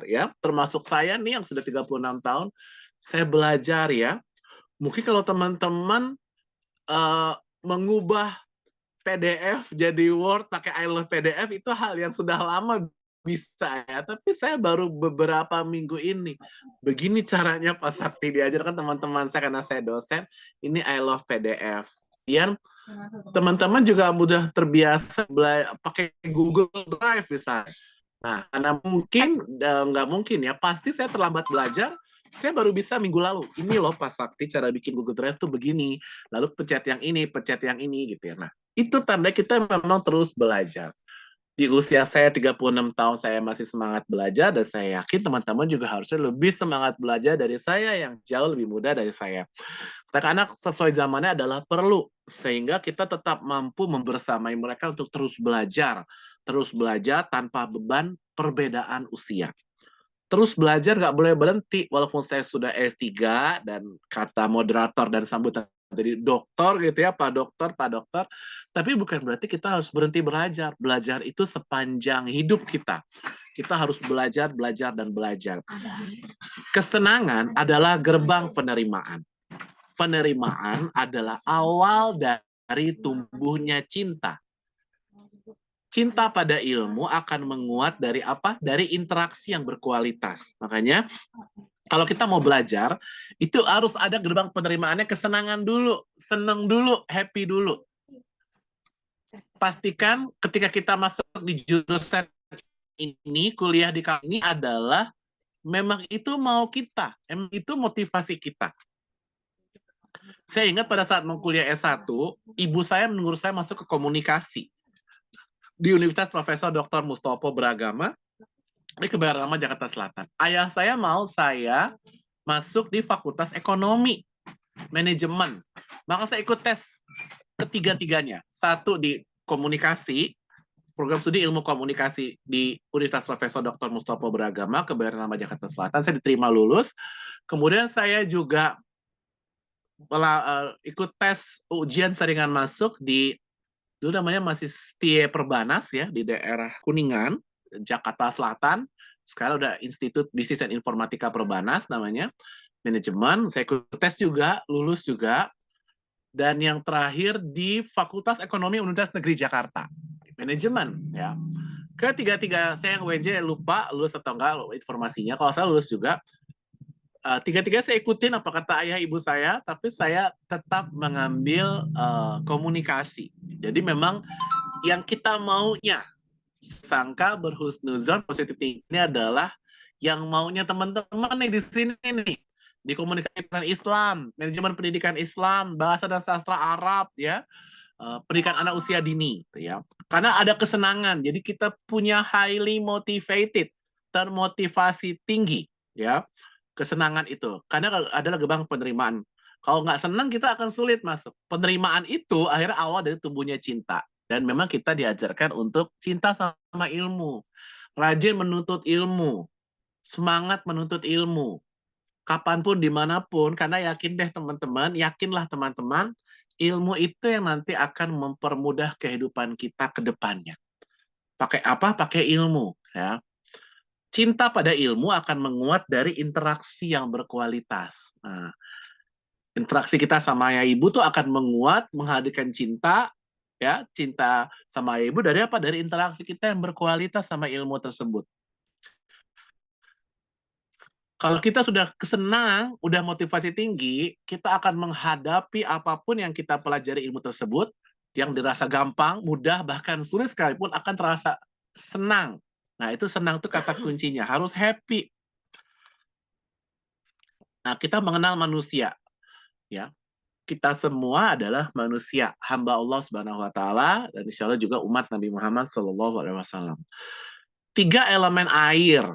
ya. Termasuk saya nih yang sudah 36 tahun, saya belajar ya. Mungkin kalau teman-teman mengubah PDF jadi Word pakai I Love PDF itu hal yang sudah lama bisa ya, tapi saya baru beberapa minggu ini begini caranya Pak Sakti, diajarkan teman-teman saya karena saya dosen, ini I Love PDF. Kemudian teman-teman juga mudah terbiasa pakai Google Drive misalnya. Nah, karena mungkin nggak mungkin ya, pasti saya terlambat belajar. Saya baru bisa minggu lalu. Ini loh Pak Sakti cara bikin Google Drive tuh begini. Lalu pencet yang ini gitu ya. Nah, itu tanda kita memang terus belajar. Di usia saya 36 tahun saya masih semangat belajar, dan saya yakin teman-teman juga harusnya lebih semangat belajar dari saya yang jauh lebih muda dari saya. Karena sesuai zamannya adalah perlu, sehingga kita tetap mampu membersamai mereka untuk terus belajar tanpa beban perbedaan usia. Terus belajar nggak boleh berhenti, walaupun saya sudah S3 dan kata moderator dan sambutan jadi dokter gitu ya, Pak Dokter, tapi bukan berarti kita harus berhenti belajar. Belajar itu sepanjang hidup kita. Kita harus belajar. Kesenangan adalah gerbang penerimaan. Penerimaan adalah awal dari tumbuhnya cinta. Cinta pada ilmu akan menguat dari apa? Dari interaksi yang berkualitas. Makanya kalau kita mau belajar, itu harus ada gerbang penerimaannya, kesenangan dulu, seneng dulu, happy dulu. Pastikan ketika kita masuk di jurusan ini, kuliah di kampus ini adalah memang itu mau kita, memang itu motivasi kita. Saya ingat pada saat mau kuliah S1, ibu saya menyuruh saya masuk ke komunikasi di Universitas Profesor Dr. Mustopo Beragama di Kebayoran Lama, Jakarta Selatan. Ayah saya mau saya masuk di Fakultas Ekonomi, Manajemen. Maka saya ikut tes ketiga-tiganya. Satu di komunikasi, program studi ilmu komunikasi di Universitas Profesor Dr. Mustopo Beragama, Kebayoran Lama, Jakarta Selatan. Saya diterima lulus. Kemudian saya juga ikut tes ujian saringan masuk di, dulu namanya masih Setie Perbanas ya, di daerah Kuningan, Jakarta Selatan. Sekarang udah Institut Bisnis dan Informatika Perbanas namanya, manajemen. Saya ikut tes juga, lulus juga. Dan yang terakhir di Fakultas Ekonomi Universitas Negeri Jakarta, manajemen ya. Ketiga-tiga saya yang WJ lupa lulus atau enggak informasinya. Kalau saya lulus juga. Tiga-tiga saya ikutin apa kata ayah ibu saya, tapi saya tetap mengambil komunikasi. Jadi memang yang kita maunya, sangka berhusnuzon, positif ini adalah yang maunya teman-teman nih di sini nih, di komunikasi Islam, manajemen pendidikan Islam, bahasa dan sastra Arab ya, pendidikan anak usia dini ya. Karena ada kesenangan, jadi kita punya highly motivated, termotivasi tinggi ya. Kesenangan itu, karena adalah gerbang penerimaan. Kalau nggak senang, kita akan sulit masuk. Penerimaan itu akhirnya awal dari tumbuhnya cinta. Dan memang kita diajarkan untuk cinta sama ilmu. Rajin menuntut ilmu. Semangat menuntut ilmu. Kapanpun, dimanapun, karena yakin deh teman-teman, yakinlah teman-teman, ilmu itu yang nanti akan mempermudah kehidupan kita ke depannya. Pakai apa? Pakai ilmu. Ya. Cinta pada ilmu akan menguat dari interaksi yang berkualitas. Nah, interaksi kita sama ayah ibu tuh akan menguat, menghadirkan cinta, ya, cinta sama ayah ibu dari apa? Dari interaksi kita yang berkualitas sama ilmu tersebut. Kalau kita sudah kesenang, udah motivasi tinggi, kita akan menghadapi apapun yang kita pelajari ilmu tersebut, yang dirasa gampang, mudah, bahkan sulit sekalipun akan terasa senang. Nah, itu senang tuh kata kuncinya, harus happy. Nah, kita mengenal manusia, ya. kita semua adalah manusia, hamba Allah Subhanahu wa taala, dan insya Allah juga umat Nabi Muhammad SAW. 3 elemen air.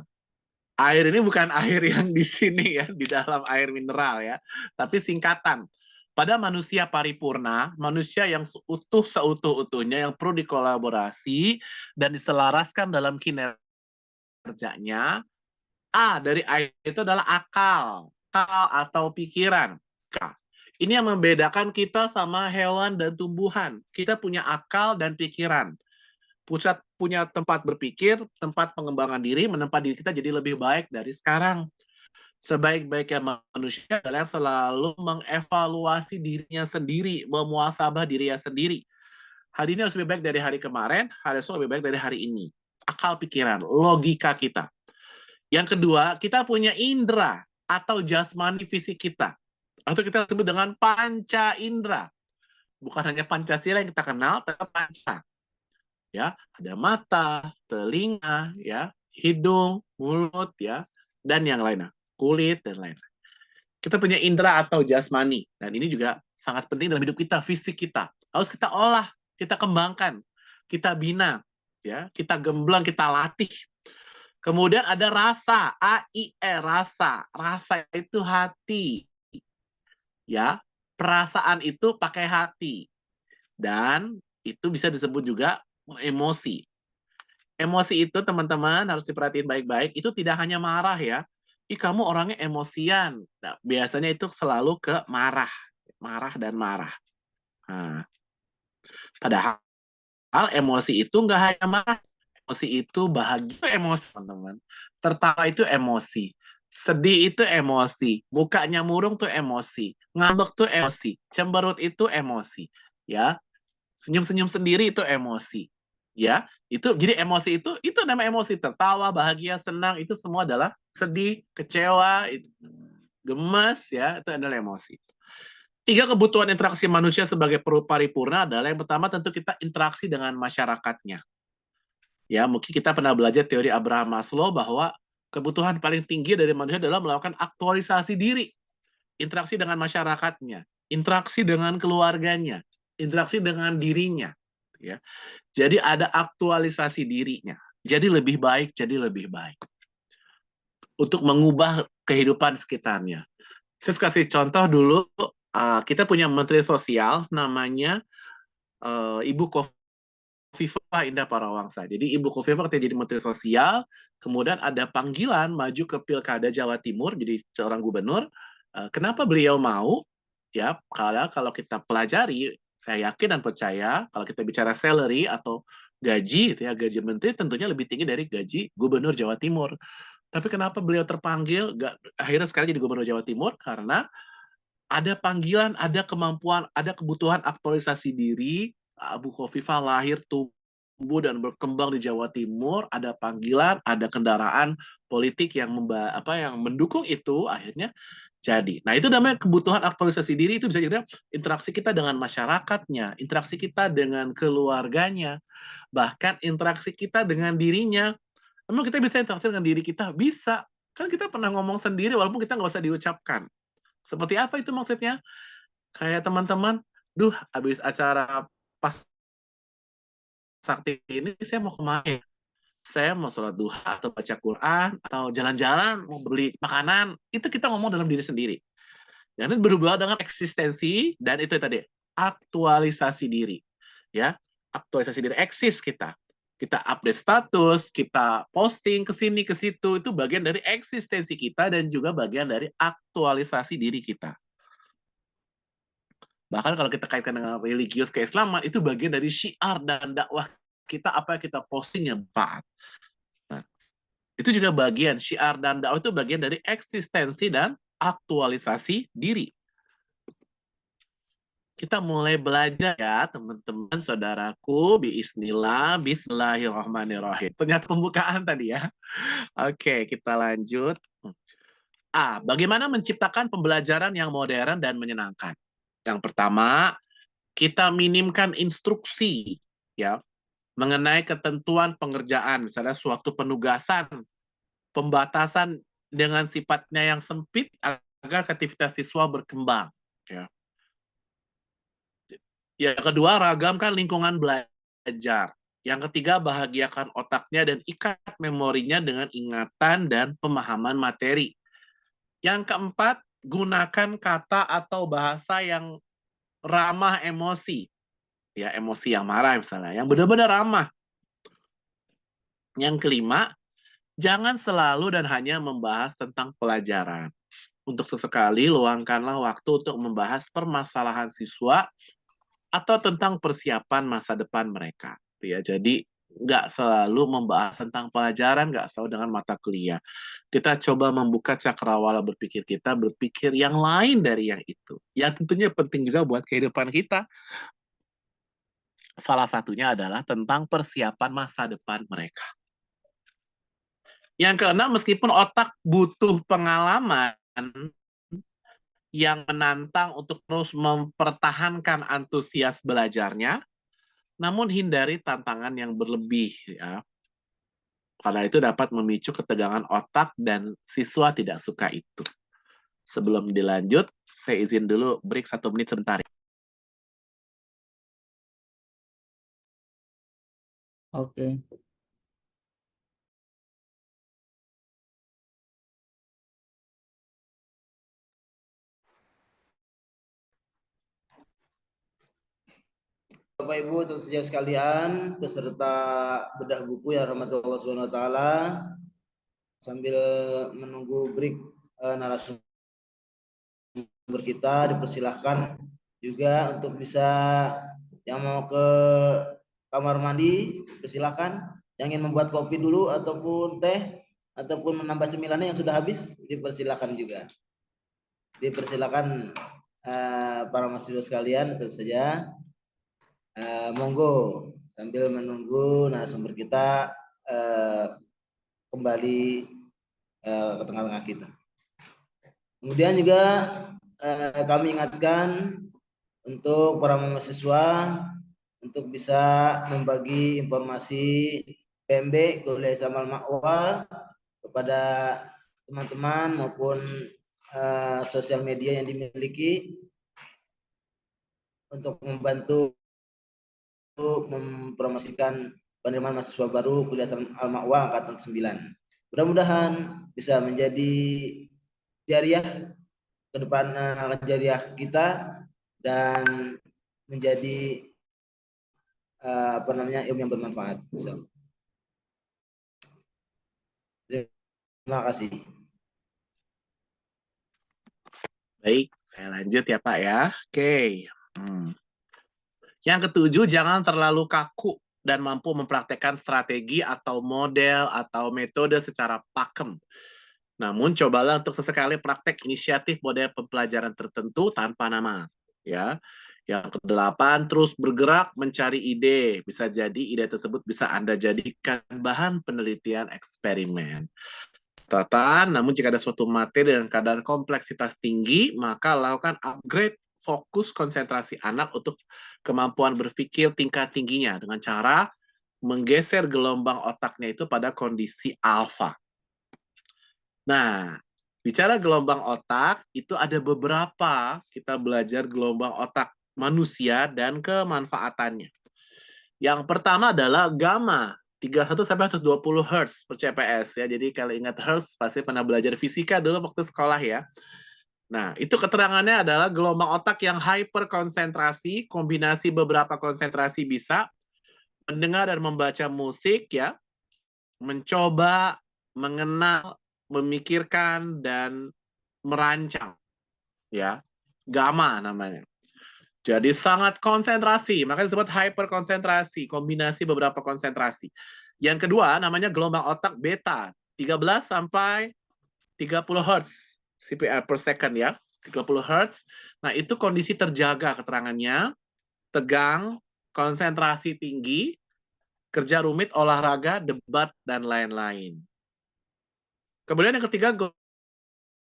Air ini bukan air yang di sini ya, di dalam air mineral ya, tapi singkatan. Pada manusia paripurna, manusia yang utuh seutuh-utuhnya, yang perlu dikolaborasi dan diselaraskan dalam kinerjanya, A dari air itu adalah akal atau pikiran. Ini yang membedakan kita sama hewan dan tumbuhan. Kita punya akal dan pikiran. Pusat punya tempat berpikir, tempat pengembangan diri, menempat diri kita jadi lebih baik dari sekarang. Sebaik-baiknya manusia adalah yang selalu mengevaluasi dirinya sendiri, memuhasabah dirinya sendiri. Hari ini harus lebih baik dari hari kemarin, hari esok lebih baik dari hari ini. Akal pikiran, logika kita. Yang kedua, kita punya indera atau jasmani fisik kita. Atau kita sebut dengan panca indera. Bukan hanya Pancasila yang kita kenal, tapi panca. Ya, ada mata, telinga, ya, hidung, mulut, ya, dan yang lainnya, kulit dan lain-lain. Kita punya indera atau jasmani, dan ini juga sangat penting dalam hidup kita, fisik kita. Harus kita olah, kita kembangkan, kita bina, ya, kita gemblang, kita latih. Kemudian ada rasa, A-I-E, rasa. Rasa itu hati. Ya, perasaan itu pakai hati. Dan itu bisa disebut juga emosi. Emosi itu teman-teman harus diperhatiin baik-baik, itu tidak hanya marah ya. Ih, kamu orangnya emosian. Nah, biasanya itu selalu ke marah. Marah dan marah. Nah, padahal emosi itu nggak hanya marah. Emosi itu bahagia, emosi teman-teman. Tertawa itu emosi. Sedih itu emosi, mukanya murung tuh emosi, ngambek tuh emosi, cemberut itu emosi, ya. Senyum-senyum sendiri itu emosi. Ya, itu jadi emosi itu nama emosi, tertawa, bahagia, senang, itu semua adalah sedih, kecewa, gemes ya, itu adalah emosi. 3 kebutuhan interaksi manusia sebagai paripurna adalah yang pertama tentu kita interaksi dengan masyarakatnya. Ya, mungkin kita pernah belajar teori Abraham Maslow bahwa kebutuhan paling tinggi dari manusia adalah melakukan aktualisasi diri, interaksi dengan masyarakatnya, interaksi dengan keluarganya, interaksi dengan dirinya. Ya. Jadi ada aktualisasi dirinya. Jadi lebih baik, untuk mengubah kehidupan sekitarnya. Saya kasih contoh dulu, kita punya Menteri Sosial namanya Ibu Khofifah Indah Parawangsa. Jadi Ibu Khofifah ketika jadi Menteri Sosial, kemudian ada panggilan maju ke Pilkada Jawa Timur jadi seorang gubernur. Kenapa beliau mau? Ya, kalau kita pelajari, saya yakin dan percaya kalau kita bicara salary atau gaji, ya gaji menteri tentunya lebih tinggi dari gaji gubernur Jawa Timur. Tapi kenapa beliau terpanggil? Akhirnya sekarang jadi gubernur Jawa Timur karena ada panggilan, ada kemampuan, ada kebutuhan aktualisasi diri. Ibu Khofifah lahir, tumbuh dan berkembang di Jawa Timur, ada panggilan, ada kendaraan politik yang mendukung itu, akhirnya jadi. Nah, itu namanya kebutuhan aktualisasi diri, itu bisa jadi interaksi kita dengan masyarakatnya, interaksi kita dengan keluarganya, bahkan interaksi kita dengan dirinya. Emang kita bisa interaksi dengan diri kita? Bisa. Kan kita pernah ngomong sendiri walaupun kita nggak usah diucapkan. Seperti apa itu maksudnya? Kayak teman-teman, habis acara pas sakti ini saya mau kemana? Saya mau sholat duha atau baca Quran atau jalan-jalan, mau beli makanan. Itu kita ngomong dalam diri sendiri. Dan ini berhubungan dengan eksistensi dan itu tadi aktualisasi diri. Ya, aktualisasi diri, eksis kita. Kita update status, kita posting ke sini ke situ, itu bagian dari eksistensi kita dan juga bagian dari aktualisasi diri kita. Bahkan kalau kita kaitkan dengan religius keislaman, itu bagian dari syiar dan dakwah kita, apa yang kita posting yang manfaat. Nah, itu juga bagian syiar dan dakwah, itu bagian dari eksistensi dan aktualisasi diri. Kita mulai belajar ya teman-teman saudaraku, bismillahirrahmanirrahim. Ternyata pembukaan tadi ya. Oke, kita lanjut. Bagaimana menciptakan pembelajaran yang modern dan menyenangkan? Yang pertama, kita minimkan instruksi ya mengenai ketentuan pengerjaan, misalnya suatu penugasan, pembatasan dengan sifatnya yang sempit agar kreativitas siswa berkembang ya. Yang kedua, ragamkan lingkungan belajar. Yang ketiga, bahagiakan otaknya dan ikat memorinya dengan ingatan dan pemahaman materi. Yang keempat, gunakan kata atau bahasa yang ramah emosi. Ya, emosi yang marah misalnya, yang benar-benar ramah. Yang kelima, jangan selalu dan hanya membahas tentang pelajaran. Untuk sesekali, luangkanlah waktu untuk membahas permasalahan siswa atau tentang persiapan masa depan mereka. Ya, jadi nggak selalu membahas tentang pelajaran, nggak selalu dengan mata kuliah. Kita coba membuka cakrawala berpikir kita, berpikir yang lain dari yang itu. Yang tentunya penting juga buat kehidupan kita. Salah satunya adalah tentang persiapan masa depan mereka. Yang keenam, meskipun otak butuh pengalaman yang menantang untuk terus mempertahankan antusias belajarnya, namun hindari tantangan yang berlebih, ya. Karena itu dapat memicu ketegangan otak dan siswa tidak suka itu. Sebelum dilanjut, saya izin dulu break 1 menit sebentar. Oke. Bapak Ibu tentu saja sekalian, peserta bedah buku yang rahmat Allah Subhanahu wa taala, sambil menunggu break narasumber kita, dipersilahkan juga untuk bisa yang mau ke kamar mandi, persilahkan. Yang ingin membuat kopi dulu ataupun teh ataupun menambah cemilannya yang sudah habis, dipersilahkan juga. Dipersilahkan para mahasiswa sekalian, tentu saja. Monggo sambil menunggu narasumber kita kembali ke tengah-tengah kita. Kemudian juga kami ingatkan untuk para mahasiswa untuk bisa membagi informasi PMB Kuliah Islam Al-Ma'wa kepada teman-teman maupun sosial media yang dimiliki untuk membantu mempromosikan penerimaan mahasiswa baru Kuliah Al-Ma'wa angkatan 9. Mudah-mudahan bisa menjadi jariah ke depan jariah kita dan menjadi ilmu yang bermanfaat. Terima kasih. Baik, saya lanjut ya Pak ya. Oke. Yang ketujuh, jangan terlalu kaku dan mampu mempraktekkan strategi atau model atau metode secara pakem. Namun cobalah untuk sesekali praktek inisiatif model pembelajaran tertentu tanpa nama. Ya. Yang kedelapan, terus bergerak mencari ide. Bisa jadi ide tersebut bisa Anda jadikan bahan penelitian eksperimen. Catatan, namun jika ada suatu materi dengan kadar kompleksitas tinggi, maka lakukan upgrade fokus konsentrasi anak untuk kemampuan berpikir tingkat tingginya dengan cara menggeser gelombang otaknya itu pada kondisi alfa. Nah, bicara gelombang otak, itu ada beberapa kita belajar gelombang otak manusia dan kemanfaatannya. Yang pertama adalah gamma, 31 sampai 120 Hz per CPS ya. Jadi kalau ingat Hz pasti pernah belajar fisika dulu waktu sekolah ya. Nah, itu keterangannya adalah gelombang otak yang hyperkonsentrasi, kombinasi beberapa konsentrasi bisa, mendengar dan membaca musik ya, mencoba, mengenal, memikirkan, dan merancang. Ya, gamma namanya. Jadi sangat konsentrasi, makanya disebut hyperkonsentrasi, kombinasi beberapa konsentrasi. Yang kedua namanya gelombang otak beta, 13 sampai 30 Hz. CPR per second ya, 30 Hz. Nah, itu kondisi terjaga keterangannya, tegang, konsentrasi tinggi, kerja rumit, olahraga, debat, dan lain-lain. Kemudian yang ketiga,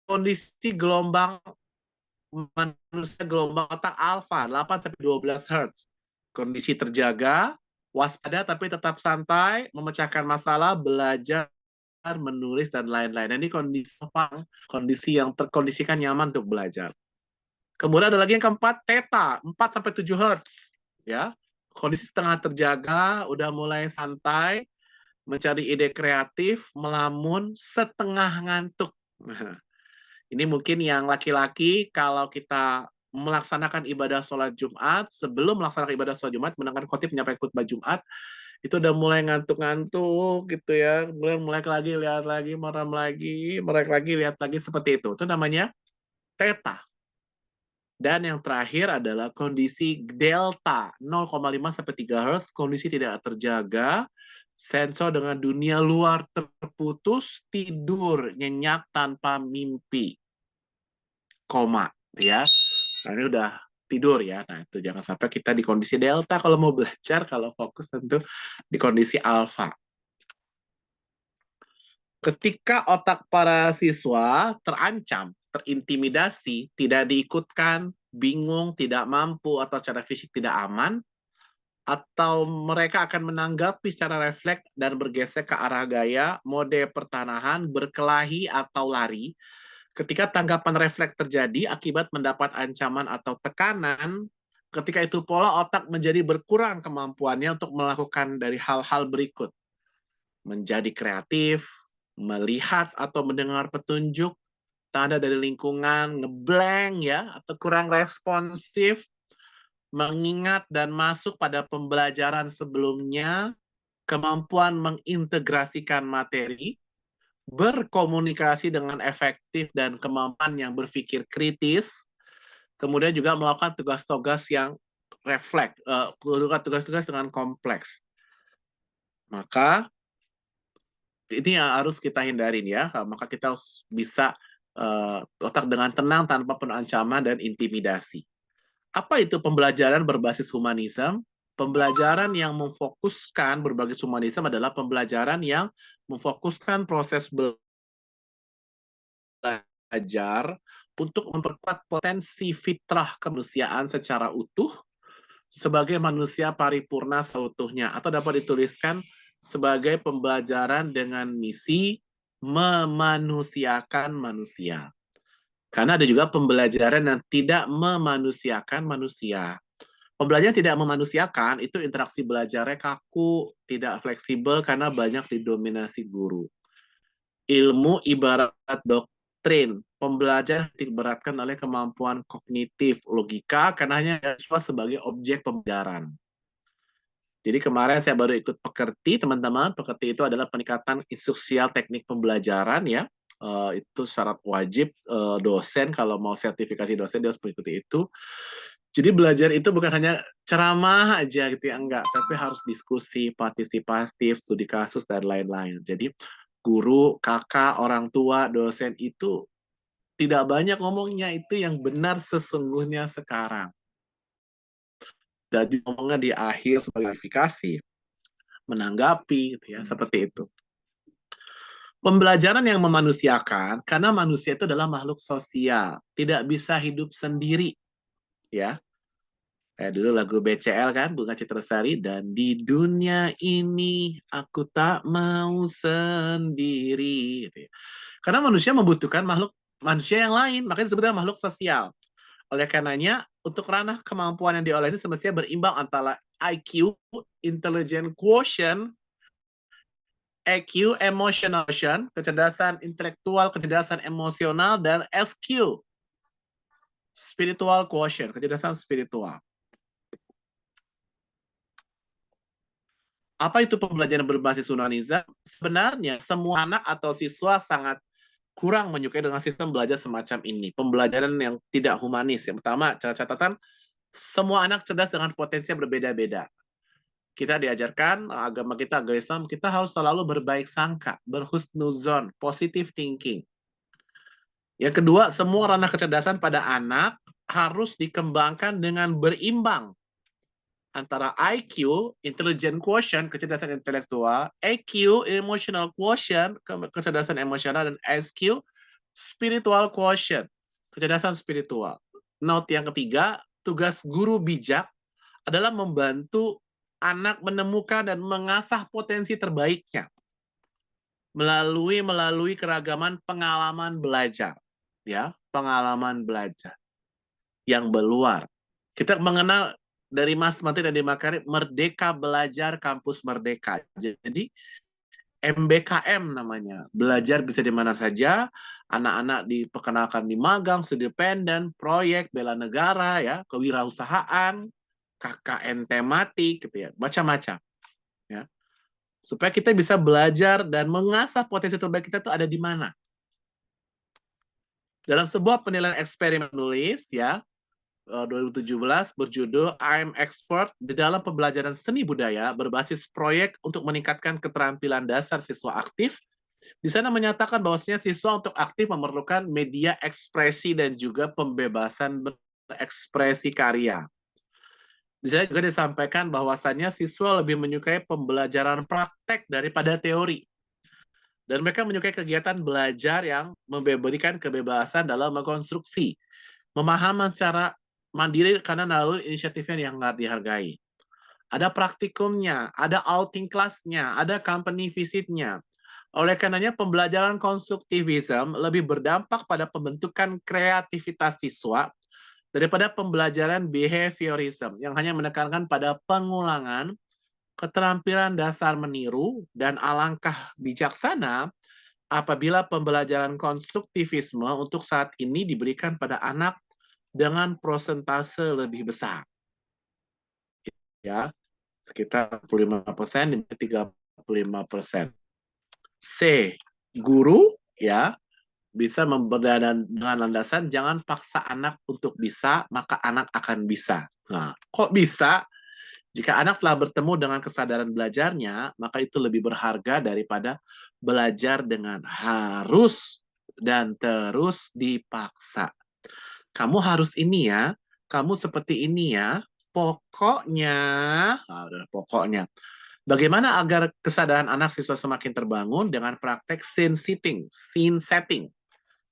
kondisi gelombang manusia gelombang otak alfa, 8-12 Hz. Kondisi terjaga, waspada tapi tetap santai, memecahkan masalah, belajar, menulis, dan lain-lain. Ini kondisi yang terkondisikan nyaman untuk belajar. Kemudian ada lagi yang keempat, theta, 4-7 Hz. ya. Kondisi setengah terjaga, udah mulai santai, mencari ide kreatif, melamun, setengah ngantuk. Ini mungkin yang laki-laki kalau kita melaksanakan ibadah sholat Jumat, sebelum melaksanakan ibadah sholat Jumat, mendengar khotib menyampaikan khutbah Jumat, itu udah mulai ngantuk-ngantuk gitu ya, mulai lagi, lihat lagi, merem lagi, melek lagi, lihat lagi, seperti itu. Itu namanya theta. Dan yang terakhir adalah kondisi delta, 0,5 sampai 3 Hz, kondisi tidak terjaga, sensor dengan dunia luar terputus, tidur, nyenyak tanpa mimpi. Koma, ya. Nah, ini udah tidur ya. Nah, itu jangan sampai kita di kondisi delta kalau mau belajar, kalau fokus tentu di kondisi alfa. Ketika otak para siswa terancam, terintimidasi, tidak diikutkan, bingung, tidak mampu, atau secara fisik tidak aman, atau mereka akan menanggapi secara refleks dan bergeser ke arah gaya, mode pertahanan, berkelahi, atau lari. Ketika tanggapan refleks terjadi akibat mendapat ancaman atau tekanan, ketika itu pola otak menjadi berkurang kemampuannya untuk melakukan dari hal-hal berikut. Menjadi kreatif, melihat atau mendengar petunjuk, tanda dari lingkungan, ngeblank ya, atau kurang responsif, mengingat dan masuk pada pembelajaran sebelumnya, kemampuan mengintegrasikan materi, berkomunikasi dengan efektif dan kemampuan yang berpikir kritis, kemudian juga melakukan tugas-tugas yang refleks, tugas-tugas dengan kompleks. Maka ini yang harus kita hindarin ya, maka kita harus bisa otak dengan tenang tanpa penuh ancaman dan intimidasi. Apa itu pembelajaran berbasis humanisme? Pembelajaran yang memfokuskan berbasis humanisme adalah pembelajaran yang memfokuskan proses belajar untuk memperkuat potensi fitrah kemanusiaan secara utuh sebagai manusia paripurna seutuhnya, atau dapat dituliskan sebagai pembelajaran dengan misi memanusiakan manusia. Karena ada juga pembelajaran yang tidak memanusiakan manusia. Pembelajaran tidak memanusiakan itu interaksi belajarnya kaku, tidak fleksibel karena banyak didominasi guru. Ilmu ibarat doktrin, pembelajaran diberatkan oleh kemampuan kognitif, logika, karena hanya siswa sebagai objek pembelajaran. Jadi kemarin saya baru ikut Pekerti, teman-teman. Pekerti itu adalah peningkatan instruksial teknik pembelajaran ya. Itu syarat wajib dosen kalau mau sertifikasi dosen dia harus mengikuti itu. Jadi belajar itu bukan hanya ceramah aja gitu ya, enggak, tapi harus diskusi, partisipatif, studi kasus dan lain-lain. Jadi guru, kakak, orang tua, dosen itu tidak banyak ngomongnya, itu yang benar sesungguhnya sekarang. Jadi ngomongnya di akhir sebagai verifikasi, menanggapi gitu ya, seperti itu. Pembelajaran yang memanusiakan, karena manusia itu adalah makhluk sosial, tidak bisa hidup sendiri, ya. Kayak dulu lagu BCL kan, Bunga Citra Lestari, dan di dunia ini aku tak mau sendiri. Gitu ya. Karena manusia membutuhkan makhluk manusia yang lain, makanya disebutnya makhluk sosial. Oleh karenanya, untuk ranah kemampuan yang diolah ini semestinya berimbang antara IQ, intelligent quotient, EQ, emotional quotient, kecerdasan intelektual, kecerdasan emosional, dan SQ, spiritual quotient, kecerdasan spiritual. Apa itu pembelajaran berbasis humanisme? Sebenarnya semua anak atau siswa sangat kurang menyukai dengan sistem belajar semacam ini. Pembelajaran yang tidak humanis. Yang pertama, catatan, semua anak cerdas dengan potensi yang berbeda-beda. Kita diajarkan, agama kita, agama Islam, kita harus selalu berbaik sangka, berhusnuzon, positive thinking. Yang kedua, semua ranah kecerdasan pada anak harus dikembangkan dengan berimbang antara IQ, intelligent quotient, kecerdasan intelektual, EQ, emotional quotient, kecerdasan emosional, dan SQ, spiritual quotient, kecerdasan spiritual. Note yang ketiga, tugas guru bijak adalah membantu anak menemukan dan mengasah potensi terbaiknya melalui keragaman pengalaman belajar, ya, pengalaman belajar yang berluar. Kita mengenal dari Mas Menteri dan Makarim, Merdeka Belajar Kampus Merdeka. Jadi MBKM namanya. Belajar bisa di mana saja, anak-anak diperkenalkan di magang, studi independen, proyek, bela negara, ya, kewirausahaan, KKN tematik, gitu ya, macam-macam. Ya. Supaya kita bisa belajar dan mengasah potensi terbaik kita itu ada di mana. Dalam sebuah penilaian eksperimen nulis, ya, 2017 berjudul I'm Expert di dalam pembelajaran seni budaya berbasis proyek untuk meningkatkan keterampilan dasar siswa aktif. Di sana menyatakan bahwasanya siswa untuk aktif memerlukan media ekspresi dan juga pembebasan berekspresi karya. Di sana juga disampaikan bahwasannya siswa lebih menyukai pembelajaran praktek daripada teori. Dan mereka menyukai kegiatan belajar yang memberikan kebebasan dalam mengkonstruksi, pemahaman secara mandiri karena naluri inisiatifnya yang dihargai. Ada praktikumnya, ada outing kelasnya, ada company visitnya. Oleh karenanya pembelajaran konstruktivism lebih berdampak pada pembentukan kreativitas siswa daripada pembelajaran behaviorism yang hanya menekankan pada pengulangan, keterampilan dasar meniru, dan alangkah bijaksana apabila pembelajaran konstruktivisme untuk saat ini diberikan pada anak dengan prosentase lebih besar. Ya, sekitar 45% dan 35%. C, guru, ya, bisa memberikan dengan landasan jangan paksa anak untuk bisa, maka anak akan bisa. Nah, kok bisa? Jika anak telah bertemu dengan kesadaran belajarnya, maka itu lebih berharga daripada belajar dengan harus dan terus dipaksa. Kamu harus ini ya, kamu seperti ini ya, pokoknya, pokoknya. Bagaimana agar kesadaran anak siswa semakin terbangun dengan praktek scene setting.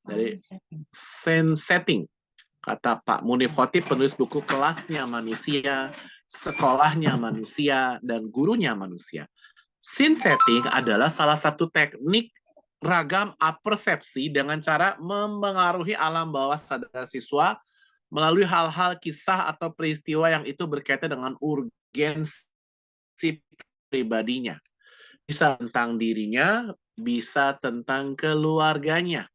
Dari scene setting. Kata Pak Munif Khotib, penulis buku Kelasnya Manusia, Sekolahnya Manusia, dan Gurunya Manusia. Scene setting adalah salah satu teknik ragam apersepsi dengan cara memengaruhi alam bawah sadar siswa melalui hal-hal kisah atau peristiwa yang itu berkaitan dengan urgensi pribadinya. Bisa tentang dirinya, bisa tentang keluarganya.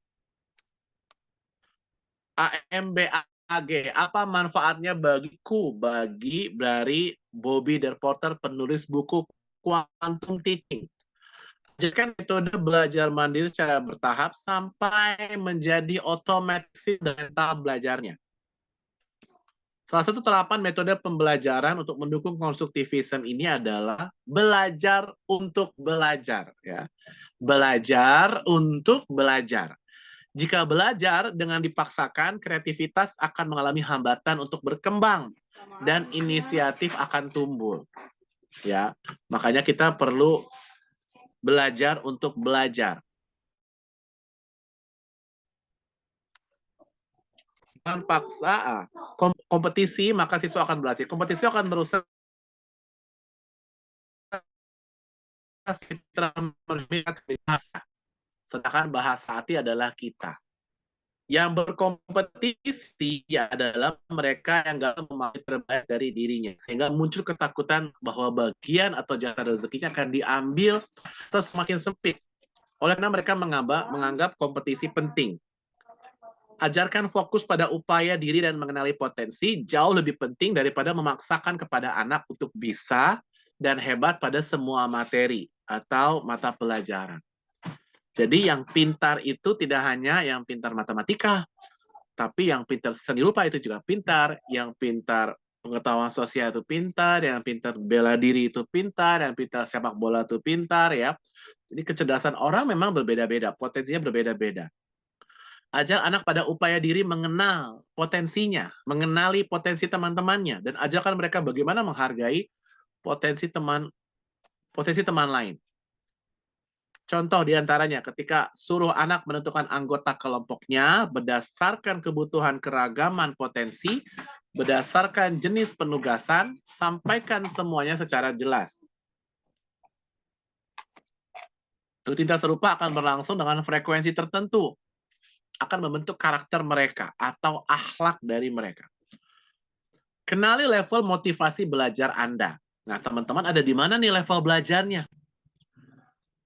AMBAG, apa manfaatnya bagiku, dari Bobby Der Porter, penulis buku Quantum Teaching. Ajarkan metode belajar mandiri secara bertahap sampai menjadi otomatis dengan tahap belajarnya. Salah satu terapan metode pembelajaran untuk mendukung konstruktivisme ini adalah belajar untuk belajar. Ya. Belajar untuk belajar. Jika belajar dengan dipaksakan, kreativitas akan mengalami hambatan untuk berkembang dan inisiatif akan tumbuh. Ya, makanya kita perlu belajar untuk belajar. Dengan paksa kompetisi, maka siswa akan belajar. Kompetisi akan merusak fitrah bahasa. Sedangkan bahasa hati adalah kita. Yang berkompetisi adalah mereka yang nggak memahami terbaik dari dirinya. Sehingga muncul ketakutan bahwa bagian atau jatah rezekinya akan diambil atau semakin sempit. Oleh karena mereka menganggap kompetisi penting. Ajarkan fokus pada upaya diri dan mengenali potensi jauh lebih penting daripada memaksakan kepada anak untuk bisa dan hebat pada semua materi atau mata pelajaran. Jadi yang pintar itu tidak hanya yang pintar matematika, tapi yang pintar seni rupa itu juga pintar, yang pintar pengetahuan sosial itu pintar, yang pintar bela diri itu pintar, yang pintar sepak bola itu pintar, ya. Jadi kecerdasan orang memang berbeda-beda, potensinya berbeda-beda. Ajar anak pada upaya diri mengenal potensinya, mengenali potensi teman-temannya, dan ajarkan mereka bagaimana menghargai potensi teman lain. Contoh diantaranya ketika suruh anak menentukan anggota kelompoknya berdasarkan kebutuhan keragaman potensi, berdasarkan jenis penugasan, sampaikan semuanya secara jelas. Rutinitas serupa akan berlangsung dengan frekuensi tertentu, akan membentuk karakter mereka atau akhlak dari mereka. Kenali level motivasi belajar Anda. Nah, teman-teman ada di mana nih level belajarnya?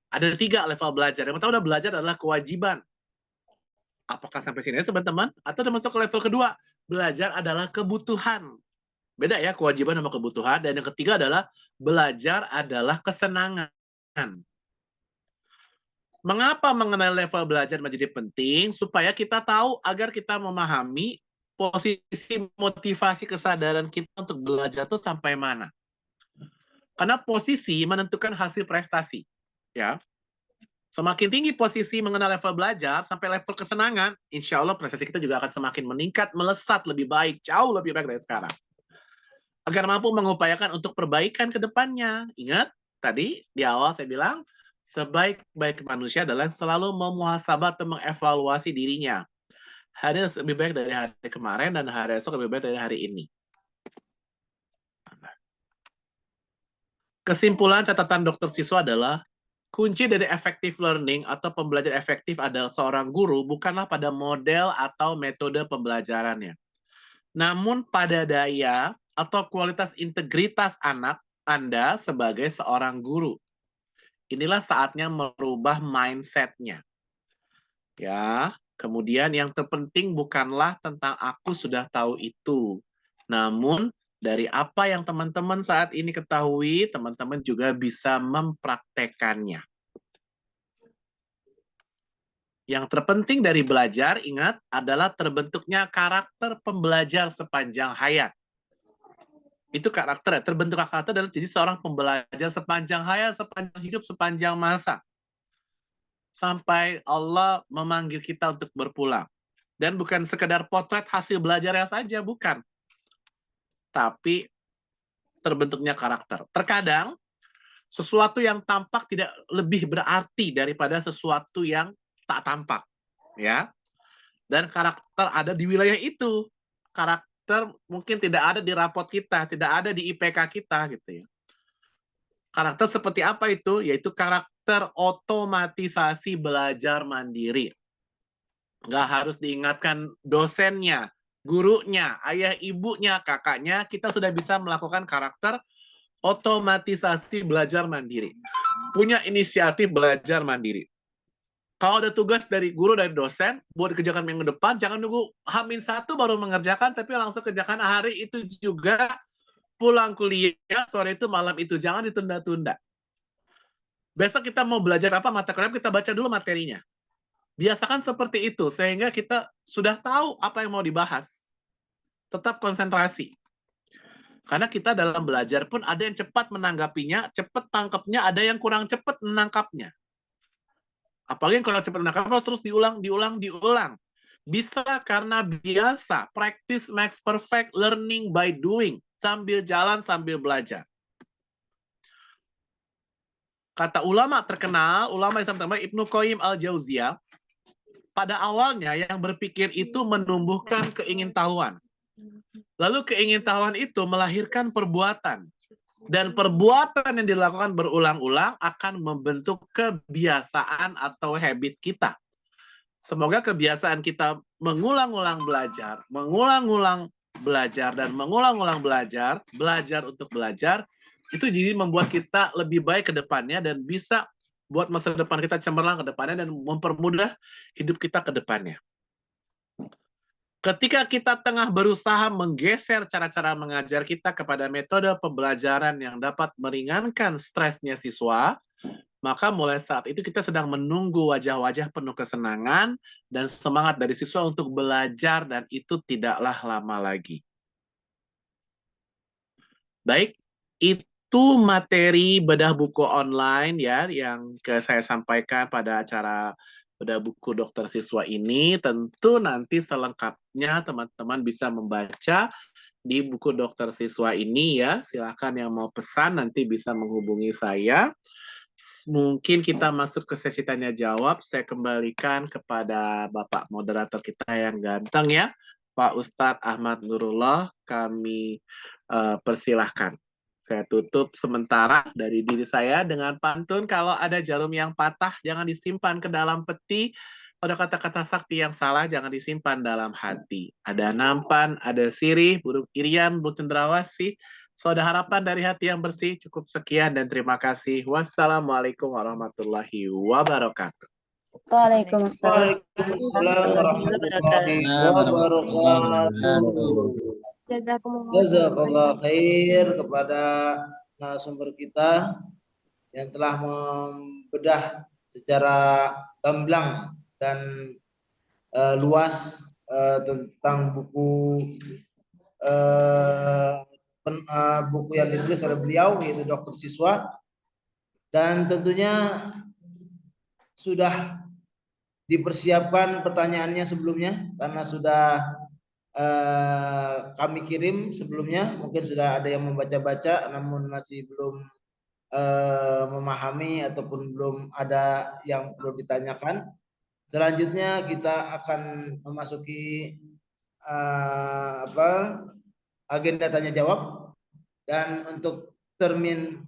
Ada 3 level belajar. Yang pertama belajar adalah kewajiban. Apakah sampai sini teman-teman? Atau udah masuk ke level kedua? Belajar adalah kebutuhan. Beda ya, kewajiban sama kebutuhan. Dan yang ketiga adalah belajar adalah kesenangan. Mengapa mengenai level belajar menjadi penting? Supaya kita tahu agar kita memahami posisi motivasi kesadaran kita untuk belajar itu sampai mana. Karena posisi menentukan hasil prestasi. Ya. Semakin tinggi posisi mengenal level belajar sampai level kesenangan, insya Allah prestasi kita juga akan semakin meningkat, melesat lebih baik, jauh lebih baik dari sekarang. Agar mampu mengupayakan untuk perbaikan ke depannya. Ingat, tadi di awal saya bilang, sebaik-baik manusia adalah selalu memuhasabah atau mengevaluasi dirinya. Hari lebih baik dari hari kemarin dan hari esok lebih baik dari hari ini. Kesimpulan catatan dokter siswa adalah kunci dari effective learning atau pembelajaran efektif adalah seorang guru bukanlah pada model atau metode pembelajarannya. Namun pada daya atau kualitas integritas anak Anda sebagai seorang guru. Inilah saatnya merubah mindset-nya. Ya, kemudian yang terpenting bukanlah tentang aku sudah tahu itu. Namun dari apa yang teman-teman saat ini ketahui, teman-teman juga bisa mempraktekannya. Yang terpenting dari belajar, ingat, adalah terbentuknya karakter pembelajar sepanjang hayat. Itu karakter, terbentuk karakter adalah jadi seorang pembelajar sepanjang hayat, sepanjang hidup, sepanjang masa. Sampai Allah memanggil kita untuk berpulang. Dan bukan sekedar potret hasil belajarnya saja, bukan. Tapi terbentuknya karakter. Terkadang sesuatu yang tampak tidak lebih berarti daripada sesuatu yang tak tampak, ya. Dan karakter ada di wilayah itu. Karakter mungkin tidak ada di rapot kita, tidak ada di IPK kita, gitu ya. Karakter seperti apa itu? Yaitu karakter otomatisasi belajar mandiri. Nggak harus diingatkan dosennya, gurunya, ayah ibunya, kakaknya, kita sudah bisa melakukan karakter otomatisasi belajar mandiri. Punya inisiatif belajar mandiri. Kalau ada tugas dari guru, dari dosen, buat dikerjakan minggu depan, jangan nunggu H-1 baru mengerjakan, tapi langsung kerjakan hari itu juga, pulang kuliah, sore itu, malam itu. Jangan ditunda-tunda. Besok kita mau belajar apa mata kuliah, kita baca dulu materinya. Biasakan seperti itu, sehingga kita sudah tahu apa yang mau dibahas. Tetap konsentrasi. Karena kita dalam belajar pun ada yang cepat menanggapinya, cepat tangkapnya, ada yang kurang cepat menangkapnya. Apalagi kalau cepat menangkapnya, terus diulang. Bisa karena biasa, practice makes perfect, learning by doing. Sambil jalan, sambil belajar. Kata ulama terkenal, ulama Islam terkenal, Ibnu Qayyim al-Jauziyah, pada awalnya yang berpikir itu menumbuhkan keingintahuan. Lalu keingintahuan itu melahirkan perbuatan. Dan perbuatan yang dilakukan berulang-ulang akan membentuk kebiasaan atau habit kita. Semoga kebiasaan kita mengulang-ulang belajar, dan mengulang-ulang belajar untuk belajar, itu jadi membuat kita lebih baik ke depannya dan bisa buat masa depan kita cemerlang ke depannya dan mempermudah hidup kita ke depannya. Ketika kita tengah berusaha menggeser cara-cara mengajar kita kepada metode pembelajaran yang dapat meringankan stresnya siswa, maka mulai saat itu kita sedang menunggu wajah-wajah penuh kesenangan dan semangat dari siswa untuk belajar, dan itu tidaklah lama lagi. Baik, itu materi bedah buku online ya yang saya sampaikan pada acara bedah buku dokter siswa ini. Tentu nanti selengkapnya teman-teman bisa membaca di buku dokter siswa ini ya. Silakan yang mau pesan nanti bisa menghubungi saya. Mungkin kita masuk ke sesi tanya jawab. Saya kembalikan kepada Bapak moderator kita yang ganteng ya, Pak Ustadz Ahmad Nurullah. Kami persilahkan. Saya tutup sementara dari diri saya dengan pantun, kalau ada jarum yang patah jangan disimpan ke dalam peti, Ada kata-kata sakti yang salah jangan disimpan dalam hati. Ada nampan, ada sirih, burung irian, burung cendrawasih. So, ada harapan dari hati yang bersih. Cukup sekian dan terima kasih. Wassalamualaikum warahmatullahi wabarakatuh. Waalaikumsalam. Waalaikumsalam warahmatullahi wabarakatuh. Jazakallah khair kepada narasumber kita yang telah membedah secara gamblang dan luas tentang buku buku yang ditulis oleh beliau, yaitu Dokter Siswa, dan tentunya sudah dipersiapkan pertanyaannya sebelumnya karena sudah kami kirim sebelumnya. Mungkin sudah ada yang membaca-baca namun masih belum memahami ataupun belum ada yang perlu ditanyakan. Selanjutnya kita akan memasuki agenda tanya jawab, dan untuk termin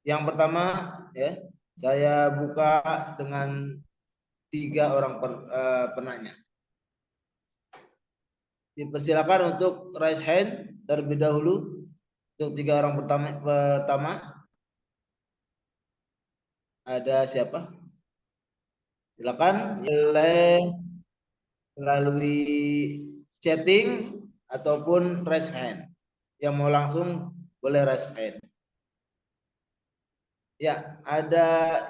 yang pertama ya, saya buka dengan 3 orang penanya. Dipersilakan untuk raise hand terlebih dahulu untuk 3 orang pertama. Ada siapa? Silakan melalui chatting ataupun raise hand. Yang mau langsung boleh raise hand. Ya, ada